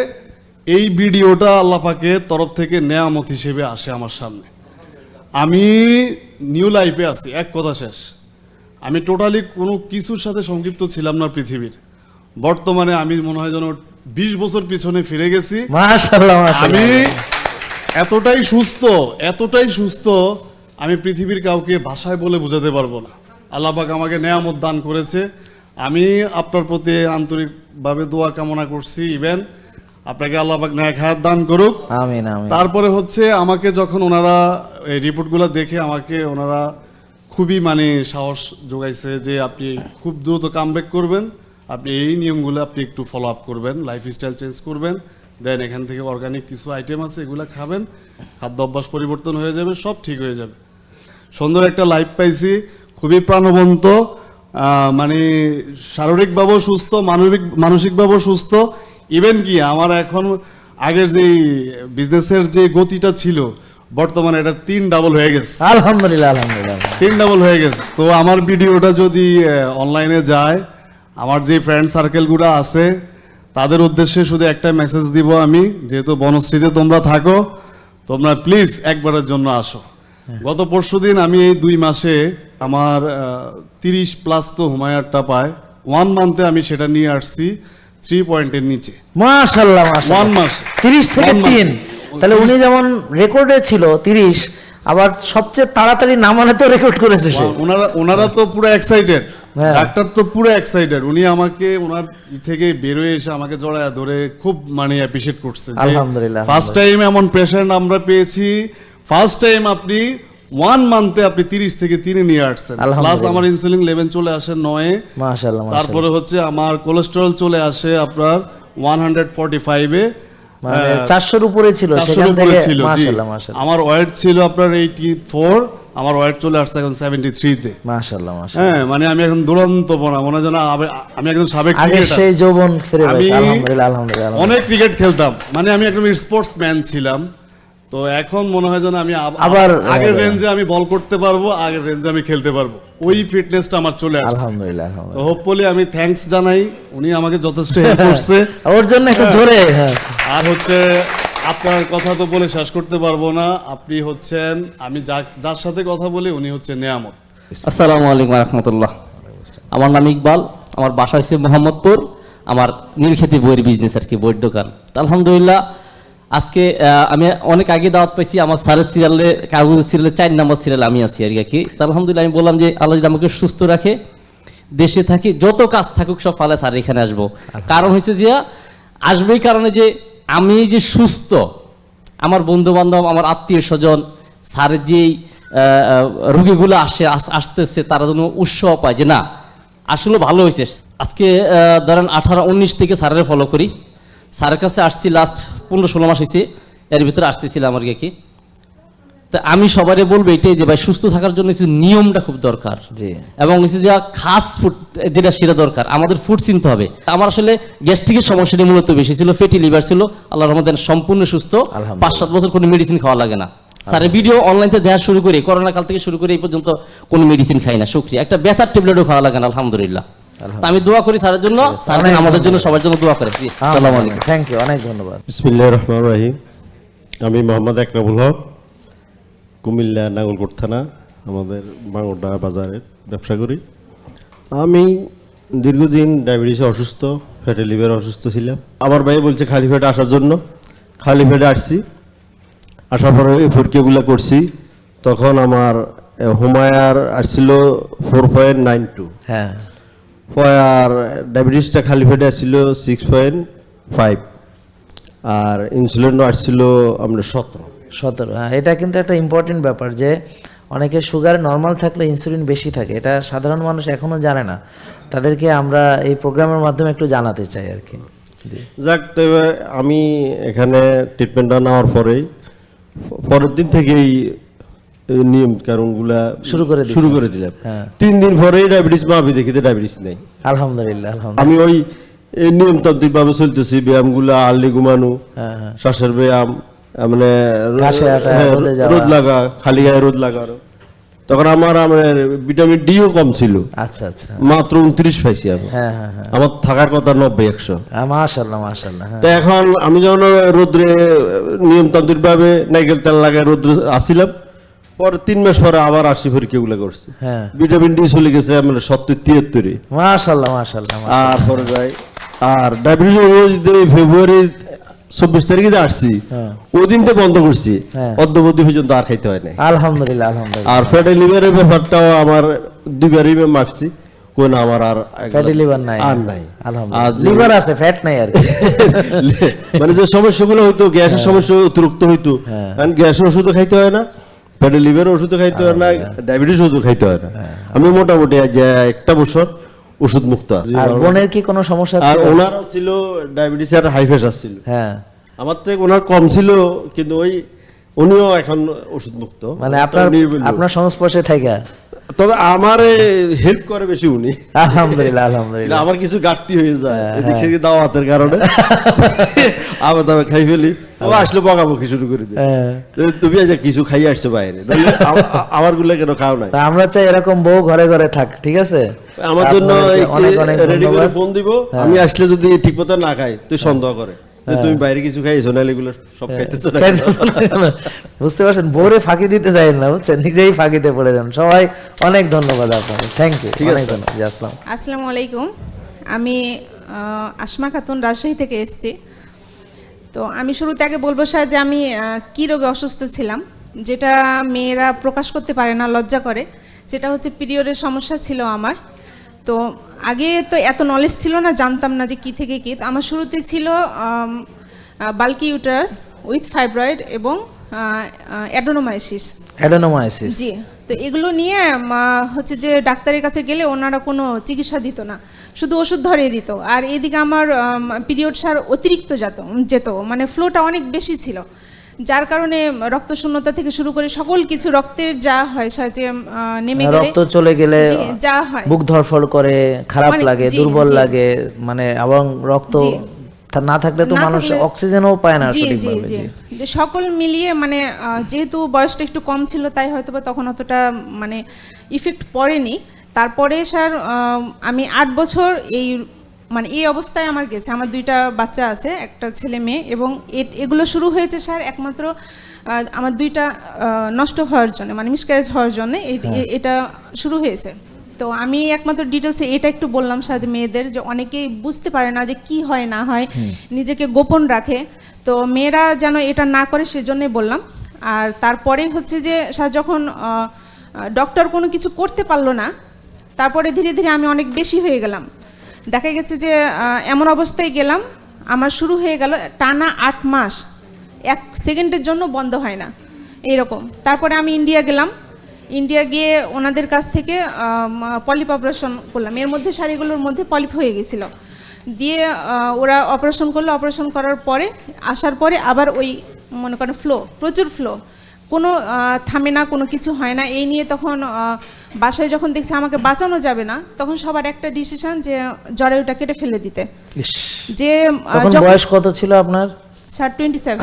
এই ভিডিওটা আল্লাহ পাকের তরফ থেকে নেয়ামত হিসেবে আসে আমার সামনে। আমি নিউ লাইফে আছি, এক কথা শেষ। আমি টোটালি কোনো কিছুর সাথে সংযুক্ত ছিলাম না পৃথিবীর। বর্তমানে আমি মনে হয় যেন 20 বছর পিছনে ফিরে গেছি। মাশাআল্লাহ, আমি মাশাআল্লাহ। এতটাই সুস্থ আমি পৃথিবীর কাউকে ভাষায় বলে বোঝাতে পারবো না। আল্লাহ পাক আমাকে নেয়ামত দান করেছে। আমি আপনার প্রতি আন্তরিকভাবে দোয়া কামনা করছি। ইভেন আপনাকে আল্লাহ পাক নেক হায়াত দান করুক। আমিন, আমিন। তারপরে হচ্ছে আমাকে যখন ওনারা এই রিপোর্টগুলো দেখে আমাকে ওনারা খুবই মানে সাহস যোগাইছে যে আপনি খুব দ্রুত কামব্যাক করবেন, আপনি এই নিয়মগুলো আপনি একটু ফলো আপ করবেন, লাইফস্টাইল চেঞ্জ করবেন, দেন এখান থেকে অর্গানিক কিছু আইটেম আছে এগুলো খাবেন, খাদ্য অভ্যাস পরিবর্তন হয়ে যাবে, সব ঠিক হয়ে যাবে। সুন্দর একটা লাইফ পাইছি, খুবই প্রাণবন্ত, মানে শারীরিকভাবেও সুস্থ, মানসিকভাবেও সুস্থ। ইভেন কি আমার এখন আগের যে বিজনেসের যে গতিটা ছিল বর্তমানে এটা 3 ডাবল হয়ে গেছে। আলহামদুলিল্লাহ, আলহামদুলিল্লাহ। 3 ডাবল হয়ে গেছে। তো আমার ভিডিওটা যদি অনলাইনে যায়, আমার যে ফ্রেন্ড সার্কেলগুলো আছে তাদের উদ্দেশ্যে শুধু একটা মেসেজ দিব আমি, যেহেতু বনশ্রীতে তোমরা থাকো, তোমরা প্লিজ একবারের জন্য আসো। গত পরশুদিন আমি এই 2 মাসে আমার 30+ তো হুমায়ারটা পায়। 1 মান্থে আমি সেটা নিয়ে আসছি 3 পয়েন্টের নিচে। মাশাআল্লাহ, মাশাআল্লাহ। 1 মাসে 30 থেকে 1 3। মাসে। তাহলে উনি যেমন রেকর্ডে ছিল 30, আবার সবচেয়ে তাড়াতাড়ি নামানে তো রেকর্ড করেছে সে। ওনারা তো পুরো এক্সাইটেড, হ্যাঁ। ডাক্তার তো পুরো এক্সাইটেড। উনি আমাকে ওনার থেকে বেরোয় এসে আমাকে জড়ায় ধরে খুব মানে অ্যাপ্রিশিয়েট করছে। আলহামদুলিল্লাহ, ফার্স্ট টাইম এমন পেশেন্ট আমরা পেয়েছি, ফার্স্ট টাইম আপনি 1 মান্থে আপনি 30 থেকে 3 নিয়ে আসছেন। প্লাস আলহামদুলিল্লাহ। আমার ইনসুলিন লেভেল চলে আসে 9-এ। মাশাআল্লাহ, তারপরে মাশাআল্লাহ। হচ্ছে আমার কোলেস্টেরল চলে আসে আপনার 145-এ। মানে 400-র উপরে ছিল, 400-র সেখান উপরে থেকে ছিল, জি। মাশাআল্লাহ, মাশাআল্লাহ। আমার ওয়েট ছিল আপনার 84, আমার ওয়েট চলে আসছে এখন 73-তে। মাশাআল্লাহ, মাশাআল্লাহ। হ্যাঁ মানে আমি এখন দুরন্ত পড়া মনে হয় যেন আমি একজন সাবেক আগে ক্রিকেটার। সেই যৌবন ফিরে আমি পেয়েছে। আলহামদুলিল্লাহ, আলহামদুলিল্লাহ। অনেক ক্রিকেট খেলতাম, মানে আমি একদম স্পোর্টসম্যান ছিলাম। তো এখন মনে হয় যেন আমি আবার আগের রেঞ্জে আমি বল করতে পারবো, আগের রেঞ্জে আমি খেলতে পারবো, ওই ফিটনেসটা আমার চলে আসছে। আলহামদুলিল্লাহ, তো আলহামদুলিল্লাহ। হোপফুলি আমি থ্যাঙ্কস জানাই, উনি আমাকে যথেষ্ট হেল্প করছে। ওর জন্য একটু জোরে, হ্যাঁ। আর হচ্ছে আপনার কথা তো বলে শেষ করতে পারবো না। আপনি হচ্ছেন, আমি যার সাথে কথা বলি উনি হচ্ছে নেয়ামত। আসসালামু আলাইকুম রহমতুল্লাহ। আমার নাম ইকবাল, আমার বাসা হচ্ছে মোহাম্মদপুর, আমার নীলক্ষেতি বইয়ের বিজনেস আর কি, বইয়ের দোকান। তো আলহামদুলিল্লাহ আজকে আমি অনেক আগে দাওয়াত পাইছি, আমার স্যারের সিরিয়ালে, কাগজের সিরিয়ালে 4 নম্বর সিরিয়াল আমি আছি আর কি। তো আলহামদুলিল্লাহ আমি বললাম যে আল্লাহ যদি আমাকে সুস্থ রাখে, দেশে থাকি, যত কাজ থাকুক সব ফালে স্যার এখানে আসবো। কারণ হচ্ছে যে আসবেই কারণে যে আমি যে সুস্থ, আমার বন্ধু বান্ধব, আমার আত্মীয় স্বজন, স্যারের যেই রুগীগুলো আসতেছে তারা যেন উৎসাহ পায় যে না আসলে ভালো হয়েছে। আজকে ধরেন 18-19 থেকে স্যারের ফলো করি, স্যারের কাছে আসছি লাস্ট 15-16 মাস হয়েছে, এর ভিতরে আসতেছিলাম আর কি। তা আমি সবাই বলবো এটাই যে ভাই সুস্থ থাকার জন্য নিয়মটা খুব দরকার, এবং যে খাস ফুড যেটা সেটা দরকার, আমাদের ফুড চিনতে হবে। আমার আসলে গ্যাস্ট্রিকের সমস্যাটি মূলত বেশি ছিল, ফ্যাটি লিভার ছিল, আল্লাহর রহমতে সম্পূর্ণ সুস্থ, 5-7 বছর কোনো মেডিসিন খাওয়া লাগে না। স্যারের ভিডিও অনলাইনে দেখা শুরু করি, করোনা কাল থেকে শুরু করে এই পর্যন্ত কোনো মেডিসিন খাই না, শুকরিয়া। একটা ব্যথার ট্যাবলেটও খাওয়া লাগে না আলহামদুলিল্লাহ। আমি দোয়া করি স্যারের জন্য, স্যার আমাদের জন্য, সবার জন্য দোয়া করে। আসসালামু আলাইকুম। থ্যাংক ইউ, অনেক ধন্যবাদ। বিসমিল্লাহির রহমানির রহিম। আমি মোহাম্মদ একরামুল হক, কুমিল্লা নাঙ্গলকোট থানা, আমাদের বাঙ্গোডা বাজারে ব্যবসা করি। আমি দীর্ঘদিন ডায়াবেটিসে অসুস্থ, ফ্যাটি লিভার অসুস্থ ছিলাম। আমার ভাই বলছে খালি পেটে আসার জন্য, খালি পেটে আসছি। আসার পরে এই পরীক্ষাগুলো করছি, তখন আমার হুমায়ার আসছিল 4.92, হ্যাঁ, আর ডায়াবেটিসটা খালি পেটে আসছিল 6.5, আর ইনসুলিনও আসছিল আমরা 17। হ্যাঁ, এটা কিন্তু একটা ইম্পর্টেন্ট ব্যাপার যে অনেকের সুগার নর্মাল থাকলে ইনসুলিন বেশি থাকে, এটা সাধারণ মানুষ এখনো জানে না। তাদেরকে আমরা এই প্রোগ্রামের মাধ্যমে একটু জানাতে চাই আর কি। যাক, তবে আমি এখানে ট্রিটমেন্টটা নেওয়ার পরের দিন থেকেই নিয়ম কারণগুলা শুরু করে দিলাম। 3 দিন পরেই ডায়াবেটিস মাপি, দেখিতে ডায়াবেটিস নেই। আলহামদুলিল্লাহ। আমি ওই নিয়মতান্ত্রিক ভাবে চলতেছি, ব্যায়ামগুলা, আর্লি ঘুমানো, শ্বাসের ব্যায়াম, মানে রোদ লাগা, খালি গায়ে রোদ লাগানো। তখন আমার ভিটামিন ডিও কম ছিল। আচ্ছা আচ্ছা, মাত্র 29 পাইছি আমি। আমার থাকার কথা 90-100। মাশাআল্লাহ মাশাআল্লাহ। তো এখন আমি যখন রোদ্রে নিয়মতান্ত্রিক ভাবে নাইকেল তেল লাগায় রোদ্রে আসছিলাম, পরে 3 মাস পরে আবার 80 পরীক্ষাগুলো করছি, ভিটামিন ডি চলে গেছে আমার 70-73। মাশাআল্লাহ মাশাআল্লাহ। আর পরে যাই, আর ডায়াবেটিস ফেব্রুয়ারি 24 তারিখে আসছি, ওই দিনটা বন্ধ করছি, অদ্যবধি পর্যন্ত আর খাইতে হয় না। আলহামদুলিল্লাহ আলহামদুলিল্লাহ। আর ফ্যাটি লিভারের ব্যাপারটাও আমার 2বারই মাপছি, কোন আমার আর ফ্যাটি লিভার নাই, আর নাই। আলহামদুলিল্লাহ, লিভার আছে, ফ্যাট নাই আর কি। মানে যে সমস্যাগুলো হইতো, গ্যাসের সমস্যা অতিরিক্ত হইতো, কারণ গ্যাসের ওষুধও খাইতে হয় না, ফ্যাটি লিভারের ওষুধও খাইতে হয় না, ডায়াবেটিস ওষুধও খাইতে হয় না। আমি মোটামুটি যে 1 বছর ওষুধ মুক্ত। আর বোনের কি কোনো সমস্যা ছিল? আর ওনারও ছিল ডায়াবেটিস আর হাই প্রেসার ছিল। হ্যাঁ, আমার থেকে ওনার কম ছিল, কিন্তু উনিও এখন ওষুধ মুক্ত। মানে আপনার সংস্পর্শে থাকা, তবে আমার হেল্প করে বেশি উনি। আলহামদুলিল্লাহ আলহামদুলিল্লাহ। আমার কিছু ঘাটতি হয়ে যায় এদিক সেদিক দাওয়াতের কারণে, আবার তবে খাই ফেলি, ও আসলে বকাবকি শুরু করে দিই, তুমি আজ কিছু খাই আসছো বাইরে, আমার গুলো কেন খাও নাই। আমরা চাই এরকম বউ ঘরে ঘরে থাক, ঠিক আছে? আমার জন্য রেডি করে ফোন দিব, আমি আসলে যদি ঠিক মতো না খাই তুই সন্দেহ করে তুমি বাইরে কিছু খাইছো, নাহলে এগুলো সব খাইতেছো না। বুঝতে পারছেন, বউরে ফাঁকি দিতে চাই না, বুঝছেন, নিজেই ফাঁকিতে পড়ে যান। সবাই অনেক ধন্যবাদ আপনাকে, থ্যাংক ইউ। আসসালামু আলাইকুম। আমি আসমা খাতুন, রাজশাহী থেকে এসেছি। তো আমি শুরুতে আগে বলবো স্যার যে আমি কী রোগে অসুস্থ ছিলাম, যেটা মেয়েরা প্রকাশ করতে পারে না, লজ্জা করে, যেটা হচ্ছে পিরিয়ডের সমস্যা ছিল আমার। তো আগে তো এত নলেজ ছিল না, জানতাম না যে কী থেকে কী। আমার শুরুতে ছিল বাল্কি ইউটারাস উইথ ফাইব্রয়েড এবং অ্যাডেনোমাইসিস। জি, তো এগুলো নিয়ে হচ্ছে যে ডাক্তারের কাছে গেলে ওনারা কোনো চিকিৎসা দিত না, শুধু ওষুধ ধরিয়ে দিত। আর এদিকে আমার পিরিয়ড সার অতিরিক্ত যেত, মানে ফ্লোটা অনেক বেশি ছিল, যার কারণে রক্ত শূন্যতা থেকে শুরু করে সকল কিছু রক্তের যা হয় যে নেমে গেলে, রক্ত চলে গেলে যা হয়, বুক ধড়ফড় করে, খারাপ লাগে, দুর্বল লাগে, মানে এবং রক্ত না থাকলে তো মানুষ অক্সিজেনও পায় না সঠিকভাবে। সকল মিলিয়ে মানে যেহেতু বয়সটা একটু কম ছিল, তাই হয়তো বা তখন অতটা মানে ইফেক্ট পড়েনি। তারপরে স্যার আমি 8 বছর এই মানে এই অবস্থায় আমার গেছে। আমার 2টা বাচ্চা আছে, একটা ছেলে মেয়ে, এবং এগুলো শুরু হয়েছে স্যার একমাত্র আমার 2টা নষ্ট হওয়ার জন্য, মানে মিসক্যারেজ হওয়ার জন্য এটা শুরু হয়েছে। তো আমি একমাত্র ডিটেলসে এটা একটু বললাম স্যার, যে মেয়েদের যে অনেকেই বুঝতে পারে না যে কি হয় না হয়, নিজেকে গোপন রাখে, তো মেয়েরা যেন এটা না করে সেজন্যই বললাম। আর তারপরে হচ্ছে যে স্যার যখন ডক্টর কোনো কিছু করতে পারলো না, তারপরে ধীরে ধীরে আমি অনেক বেশি হয়ে গেলাম। দেখা গেছে যে এমন অবস্থায় গেলাম, আমার শুরু হয়ে গেল টানা 8 মাস 1 সেকেন্ডের জন্য বন্ধ হয় না এইরকম। তারপরে আমি ইন্ডিয়া গেলাম, ইন্ডিয়া গিয়ে ওনাদের কাছ থেকে পলিপ অপারেশন করলাম। এর মধ্যে শাড়িগুলোর মধ্যে পলিপ হয়ে গেছিলো, দিয়ে ওরা অপারেশন করলো। অপারেশন করার পরে আসার পরে আবার ওই মনে করেন প্রচুর ফ্লো, কোনো থামে না, কোনো কিছু হয় না। এই নিয়ে তখন বাসায় যখন দেখছি আমাকে বাঁচানো যাবে না, তখন সবার একটা ডিসিশন যে জরায়ুটা কেটে ফেলে দিতে। যে বয়স কত ছিল আপনার? স্যার 27।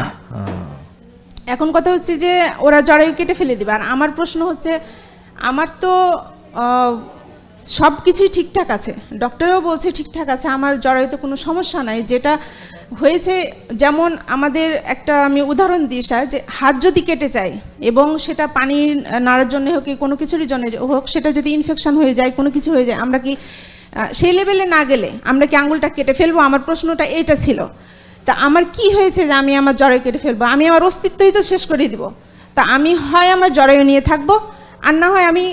এখন কথা হচ্ছে যে ওরা জরায়ু কেটে ফেলে দিবে, আর আমার প্রশ্ন হচ্ছে আমার তো সব কিছুই ঠিকঠাক আছে, ডক্টরও বলছে ঠিকঠাক আছে, আমার জরায়ুতে কোনো সমস্যা নাই। যেটা হয়েছে, যেমন আমাদের একটা আমি উদাহরণ দিই স্যার, যে হাত যদি কেটে যায় এবং সেটা পানি নাড়ার জন্য হোক, কোনো কিছুরই জন্য হোক, সেটা যদি ইনফেকশন হয়ে যায়, কোনো কিছু হয়ে যায়, আমরা কি সেই লেভেলে না গেলে আমরা কি আঙুলটা কেটে ফেলবো? আমার প্রশ্নটা এটা ছিল। তা আমার কি হয়েছে যে আমি আমার জরায়ু কেটে ফেলবো? আমি আমার অস্তিত্বই তো শেষ করে দিব। তা আমি হয় আমার জরায়ু নিয়ে থাকবো, আর না হয় আমি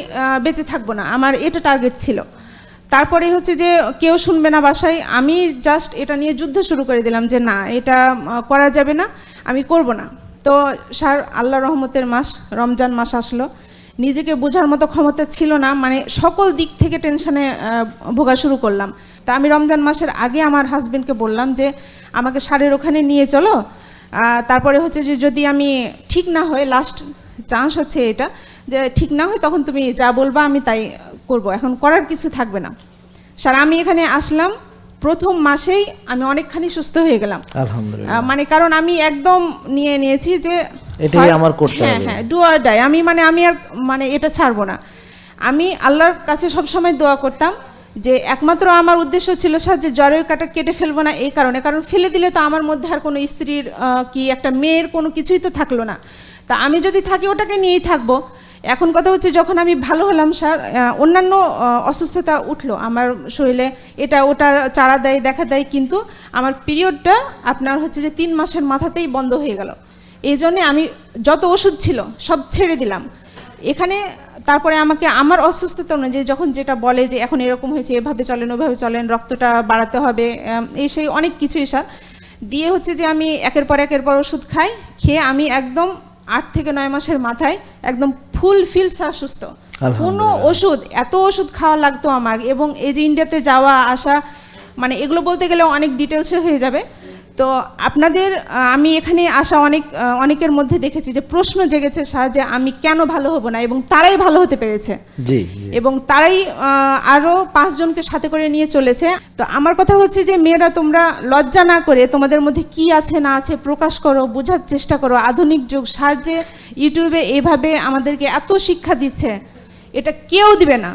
বেঁচে থাকবো না। আমার এটা টার্গেট ছিল। তারপরে হচ্ছে যে কেউ শুনবে না বাসায়, আমি জাস্ট এটা নিয়ে যুদ্ধ শুরু করে দিলাম যে না, এটা করা যাবে না, আমি করব না। তো স্যার আল্লাহ রহমতের মাস রমজান মাস আসলো, নিজেকে বোঝার মতো ক্ষমতা ছিল না, মানে সকল দিক থেকে টেনশনে ভোগা শুরু করলাম। তা আমি রমজান মাসের আগে আমার হাজবেন্ডকে বললাম যে আমাকে স্যারের ওখানে নিয়ে চলো, তারপরে হচ্ছে যে যদি আমি ঠিক না হয়, লাস্ট চান্স হচ্ছে এটা, যে ঠিক না হয় তখন তুমি যা বলবা আমি তাই করব, এখন করার কিছু থাকবে না। স্যার আমি এখানে আসলাম, প্রথম মাসেই আমি অনেকখানি সুস্থ হয়ে গেলাম আলহামদুলিল্লাহ। মানে কারণ আমি একদম নিয়ে নিয়েছি যে এটাই আমার করতে হবে। হ্যাঁ, ডু অর ডাই। আমি আর মানে এটা ছাড়বো না। আমি আল্লাহর কাছে সবসময় দোয়া করতাম যে একমাত্র আমার উদ্দেশ্য ছিল স্যার যে জরায়ু কাটা কেটে ফেলবো না, এই কারণে, কারণ ফেলে দিলে তো আমার মধ্যে আর কোনো স্ত্রীর কি একটা মেয়ের কোনো কিছুই তো থাকলো না। তা আমি যদি থাকি ওটাকে নিয়েই থাকবো। এখন কথা হচ্ছে যখন আমি ভালো হলাম স্যার, অন্যান্য অসুস্থতা উঠলো আমার শরীরে, এটা ওটা চাড়া দেয়, দেখা দেয়, কিন্তু আমার পিরিয়ডটা আপনার হচ্ছে যে 3 মাসের মাথাতেই বন্ধ হয়ে গেল। এই জন্যে আমি যত ওষুধ ছিল সব ছেড়ে দিলাম এখানে। তারপরে আমাকে আমার অসুস্থতা অনুযায়ী যখন যেটা বলে যে এখন এরকম হয়েছে, এভাবে চলেন, ওভাবে চলেন, রক্তটা বাড়াতে হবে, এই সেই অনেক কিছুই স্যার দিয়ে হচ্ছে যে আমি একের পর ওষুধ খাই। খেয়ে আমি একদম 8 থেকে 9 মাসের মাথায় একদম ফুলফিল স্যার সুস্থ। কোনো ওষুধ, এত ওষুধ খাওয়া লাগতো আমার। এবং এই যে ইন্ডিয়াতে যাওয়া আসা, মানে এগুলো বলতে গেলে অনেক ডিটেলসে হয়ে যাবে। তো আপনাদের আমি এখানে আসা অনেকের মধ্যে দেখেছি যে প্রশ্ন জেগেছে স্যার যে আমি কেন ভালো হব না, এবং তারাই ভালো হতে পেরেছে। জি। এবং তারাই আরও 5 জনকে সাথে করে নিয়ে চলেছে। তো আমার কথা হচ্ছে যে মেয়েরা তোমরা লজ্জা না করে তোমাদের মধ্যে কি আছে না আছে প্রকাশ করো, বোঝার চেষ্টা করো। আধুনিক যুগ, স্যার যে ইউটিউবে এইভাবে আমাদেরকে এত শিক্ষা দিচ্ছে, এটা কেউ দিবে না।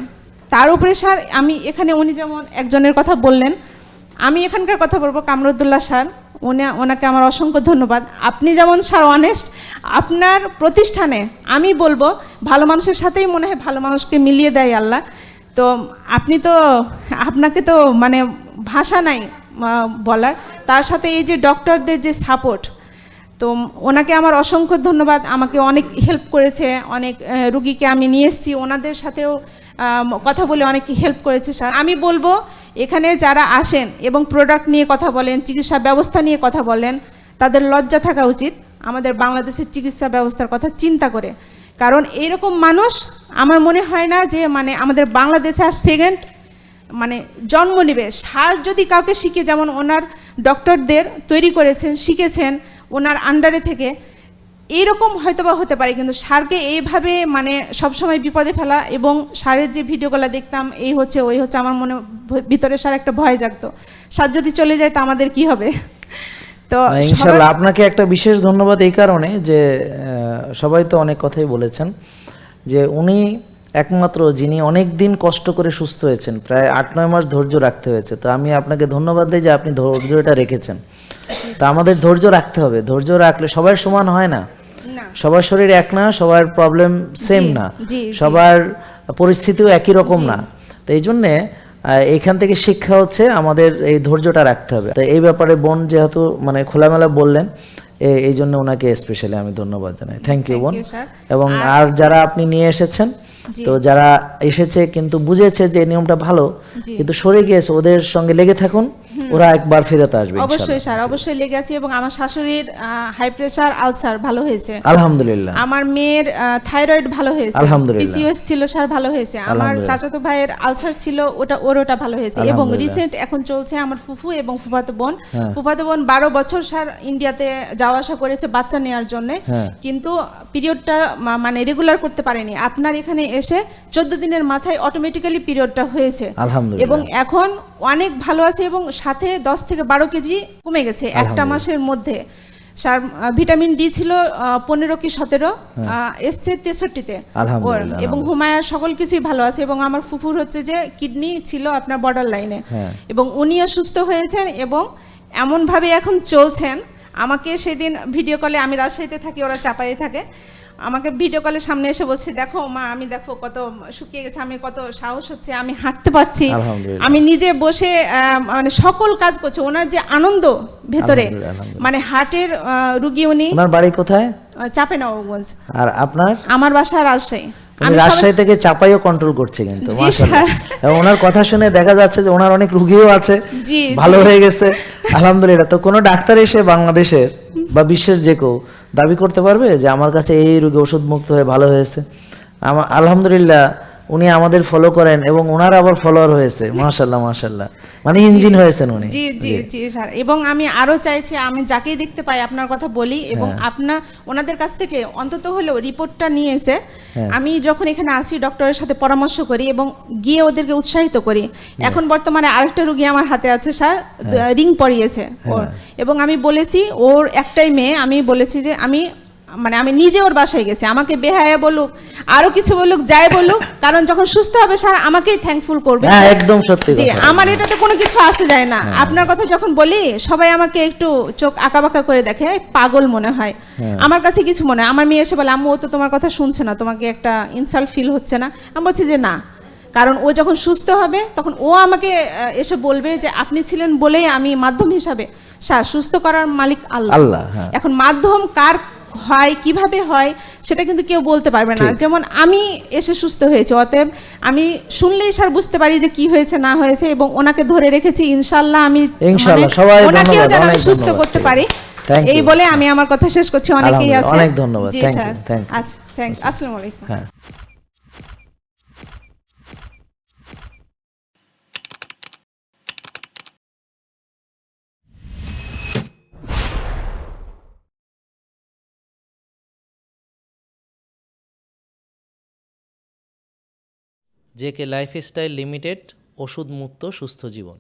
তার উপরে স্যার আমি এখানে, উনি যেমন একজনের কথা বললেন, আমি এখানকার কথা বলবো কামরুদ্দোল্লা স্যার, ওনাকে আমার অসংখ্য ধন্যবাদ। আপনি যেমন স্যার অনেস্ট, আপনার প্রতিষ্ঠানে আমি বলবো ভালো মানুষের সাথেই মনে হয় ভালো মানুষকে মিলিয়ে দেয় আল্লাহ। তো আপনাকে তো মানে ভাষা নাই বলার। তার সাথে এই যে ডক্টরদের যে সাপোর্ট, তো ওনাকে আমার অসংখ্য ধন্যবাদ। আমাকে অনেক হেল্প করেছে, অনেক রুগীকে আমি নিয়ে এসেছি, ওনাদের সাথেও কথা বলে অনেক হেল্প করেছে স্যার। আমি বলবো এখানে যারা আসেন এবং প্রোডাক্ট নিয়ে কথা বলেন, চিকিৎসা ব্যবস্থা নিয়ে কথা বলেন, তাদের লজ্জা থাকা উচিত আমাদের বাংলাদেশের চিকিৎসা ব্যবস্থার কথা চিন্তা করে। কারণ এইরকম মানুষ আমার মনে হয় না যে মানে আমাদের বাংলাদেশে আর সেকেন্ড মানে জন্ম নেবে। স্যার যদি কাউকে শিখে, যেমন ওনার ডক্টরদের তৈরি করেছেন, শিখেছেন ওনার আন্ডারে থেকে, এইরকম হয়তোবা হতে পারে, কিন্তু স্যারকে এইভাবে মানে সবসময় বিপদে ফেলা, এবং স্যারের যে ভিডিওগুলো দেখতাম এই হচ্ছে ওই হচ্ছে, আমার মনে ভিতরে স্যার একটা ভয় জাগতো, স্যার যদি চলে যায় তো আমাদের কি হবে। তো ইনশাআল্লাহ আপনাকে একটা বিশেষ ধন্যবাদ এই কারণে যে সবাই তো অনেক কথাই বলেছেন যে উনি একমাত্র যিনি অনেক দিন কষ্ট করে সুস্থ হয়েছেন, প্রায় 8-9 মাস ধৈর্য রাখতে হয়েছে। তো আমি আপনাকে ধন্যবাদ দিই যে আপনি ধৈর্যটা রেখেছেন। তা আমাদের ধৈর্য রাখতে হবে, ধৈর্য রাখলে সবার সমান হয় না, না সবার শরীর এক না, সবার প্রবলেম সেম জি, না, জি, জি। সবার পরিস্থিতিও একই রকম না। তো এই জন্যে এখান থেকে শিক্ষা হচ্ছে আমাদের এই ধৈর্যটা রাখতে হবে। তো এই ব্যাপারে বোন যেহেতু মানে খোলামেলা বললেন, এই জন্য ওনাকে স্পেশালি আমি ধন্যবাদ জানাই। থ্যাংক ইউ বোন। you, sir. এবং আর যারা আপনি নিয়ে এসেছেন, জি। তো যারা এসেছে কিন্তু বুঝেছে যে এই নিয়মটা ভালো, জি। কিন্তু সরে গিয়েছে, ওদের সঙ্গে লেগে থাকুন, ওরা একবার ফেরত আসবে ইনশাআল্লাহ। অবশ্যই স্যার, অবশ্যই লেগে আছি। এবং আমার শাশুড়ির হাই প্রেসার আলসার ভালো হয়েছে, আলহামদুলিল্লাহ। আমার মেয়ের থাইরয়েড ভালো হয়েছে, আলহামদুলিল্লাহ। পিসিওএস ছিল স্যার ভালো হয়েছে, আমার আলহামদুলিল্লাহ। চাচাতো ভাইয়ের আলসার ছিল, ওটা ভালো হয়েছে। এবং আলহামদুলিল্লাহ। রিসেন্ট এখন চলছে আমার ফুফু এবং ফুফাতো বোন। হ্যাঁ। ফুফাতো বোন 12 বছর স্যার ইন্ডিয়াতে যাওয়া আসা করেছে বাচ্চা নেওয়ার জন্য, হ্যাঁ। কিন্তু পিরিয়ডটা মানে রেগুলার করতে পারেনি। আপনার এখানে এসে 14 দিনের মাথায় অটোমেটিক্যালি পিরিয়ডটা হয়েছে আলহামদুলিল্লাহ। এবং এখন অনেক ভালো আছে এবং সাথে 10 থেকে 12 কেজি কমে গেছে একটা মাসের মধ্যে। স্যার ভিটামিন ডি ছিল 15 কি 17, এসছে 63-তে। আলহামদুলিল্লাহ, এবং হুমায়া সকল কিছুই ভালো আছে। এবং আমার ফুফুর হচ্ছে যে কিডনি ছিল আপনার বর্ডার লাইনে, হ্যাঁ। এবং উনিও সুস্থ হয়েছেন এবং এমনভাবে এখন চলছেন। আমাকে সেদিন ভিডিও কলে, আমি রাজশাহীতে থাকি, ওরা চাপায়ে থাকে, আমাকে ভিডিও কলের সামনে এসে বলছে, দেখো মা, আমি দেখো কত শুকিয়ে গেছে, আমি কত সাহস হচ্ছে, আমি হাঁটতে পারছি, আলহামদুলিল্লাহ। আমি নিজে বসে মানে সকল কাজ করছে। ওনার যে আনন্দ ভেতরে, আলহামদুলিল্লাহ, আলহামদুলিল্লাহ। মানে হার্টের রুগী উনি, ওনার বাড়ি কোথায়? চাপে নবগঞ্জ। আর আপনার? আমার বাসা রাজশাহী। আমি রাজশাহী থেকে চাপাইও কন্ট্রোল করছে কিন্তু, জি, মাশাআল্লাহ। স্যার। এবং ওনার কথা শুনে দেখা যাচ্ছে যে ওনার অনেক রুগীও আছে, জি, ভালো জি। হয়ে গেছে আলহামদুলিল্লাহ। তো কোনো ডাক্তার এসে বাংলাদেশের বা বিশ্বের যে কেউ দাবি করতে পারবে যে আমার কাছে এই রোগী ওষুধ মুক্ত হয়ে ভালো হয়েছে? আলহামদুলিল্লাহ উনি আমাদের ফলো করেন এবং ওনার আবার ফলোয়ার হয়েছে, মাশাআল্লাহ মাশাআল্লাহ, মানে ইঞ্জিন হয়েছেন উনি। জি জি জি স্যার। এবং আমি আরো চাইছি, আমি যাকেই দেখতে পাই আপনার কথা বলি, এবং ওনাদের কাছ থেকে অন্তত হলেও রিপোর্টটা নিয়ে এসে আমি যখন এখানে আসি ডক্টরের সাথে পরামর্শ করি এবং গিয়ে ওদেরকে উৎসাহিত করি। এখন বর্তমানে আরেকটা রোগী আমার হাতে আছে স্যার, রিং পরিয়েছে ওর, এবং আমি বলেছি ওর একটাই মেয়ে, আমি বলেছি যে আমি নিজে ওর বাসায় গেছি, আমাকে বেহায়া বলুক, আরো কিছু বলুক, যাই বলুক, কারণ যখন সুস্থ হবে স্যার আমাকেই থ্যাঙ্কফুল করবে। হ্যাঁ, একদম সত্যি জি, কথা। আমার এটাতে কোনো কিছু আসে যায় না। আপনার কথা যখন বলি সবাই আমাকে একটু চোখ আঁকাবাঁকা করে দেখে, পাগল মনে হয়। আমার কাছে কিছু মনে হয়, আমার মেয়ে এসে বলে, আম্মু ও তো তোমার কথা শুনছে না, তোমাকে একটা ইনসাল্ট ফিল হচ্ছে না? আমি বলছি যে না, কারণ ও যখন সুস্থ হবে তখন ও আমাকে এসে বলবে যে আপনি ছিলেন বলেই আমি মাধ্যম হিসাবে। স্যার, সুস্থ করার মালিক আল্লাহ। আল্লাহ, হ্যাঁ। এখন মাধ্যম কার হয়, কিভাবে হয়, সেটা কিন্তু কেউ বলতে পারবে না। যেমন আমি এসে সুস্থ হয়েছে, অতএব আমি শুনলেই স্যার বুঝতে পারি যে কি হয়েছে না হয়েছে, এবং ওনাকে ধরে রেখেছি। ইনশাআল্লাহ আমি ইনশাআল্লাহ, সবাই ওনাকেও ধন্যবাদ, যেন আমি অনেক সুস্থ ধন্যবাদ। করতে পারি, Thank you. এই বলে আমি আমার কথা শেষ করছি। অনেকেই আছে, অনেক ধন্যবাদ। জি Thank you, sir. thank you. আচ্ছা, থ্যাঙ্কস। আসসালামু আলাইকুম। হ্যাঁ। জেকে লাইফস্টাইল লিমিটেড, ওষুধ মুক্ত সুস্থ জীবন।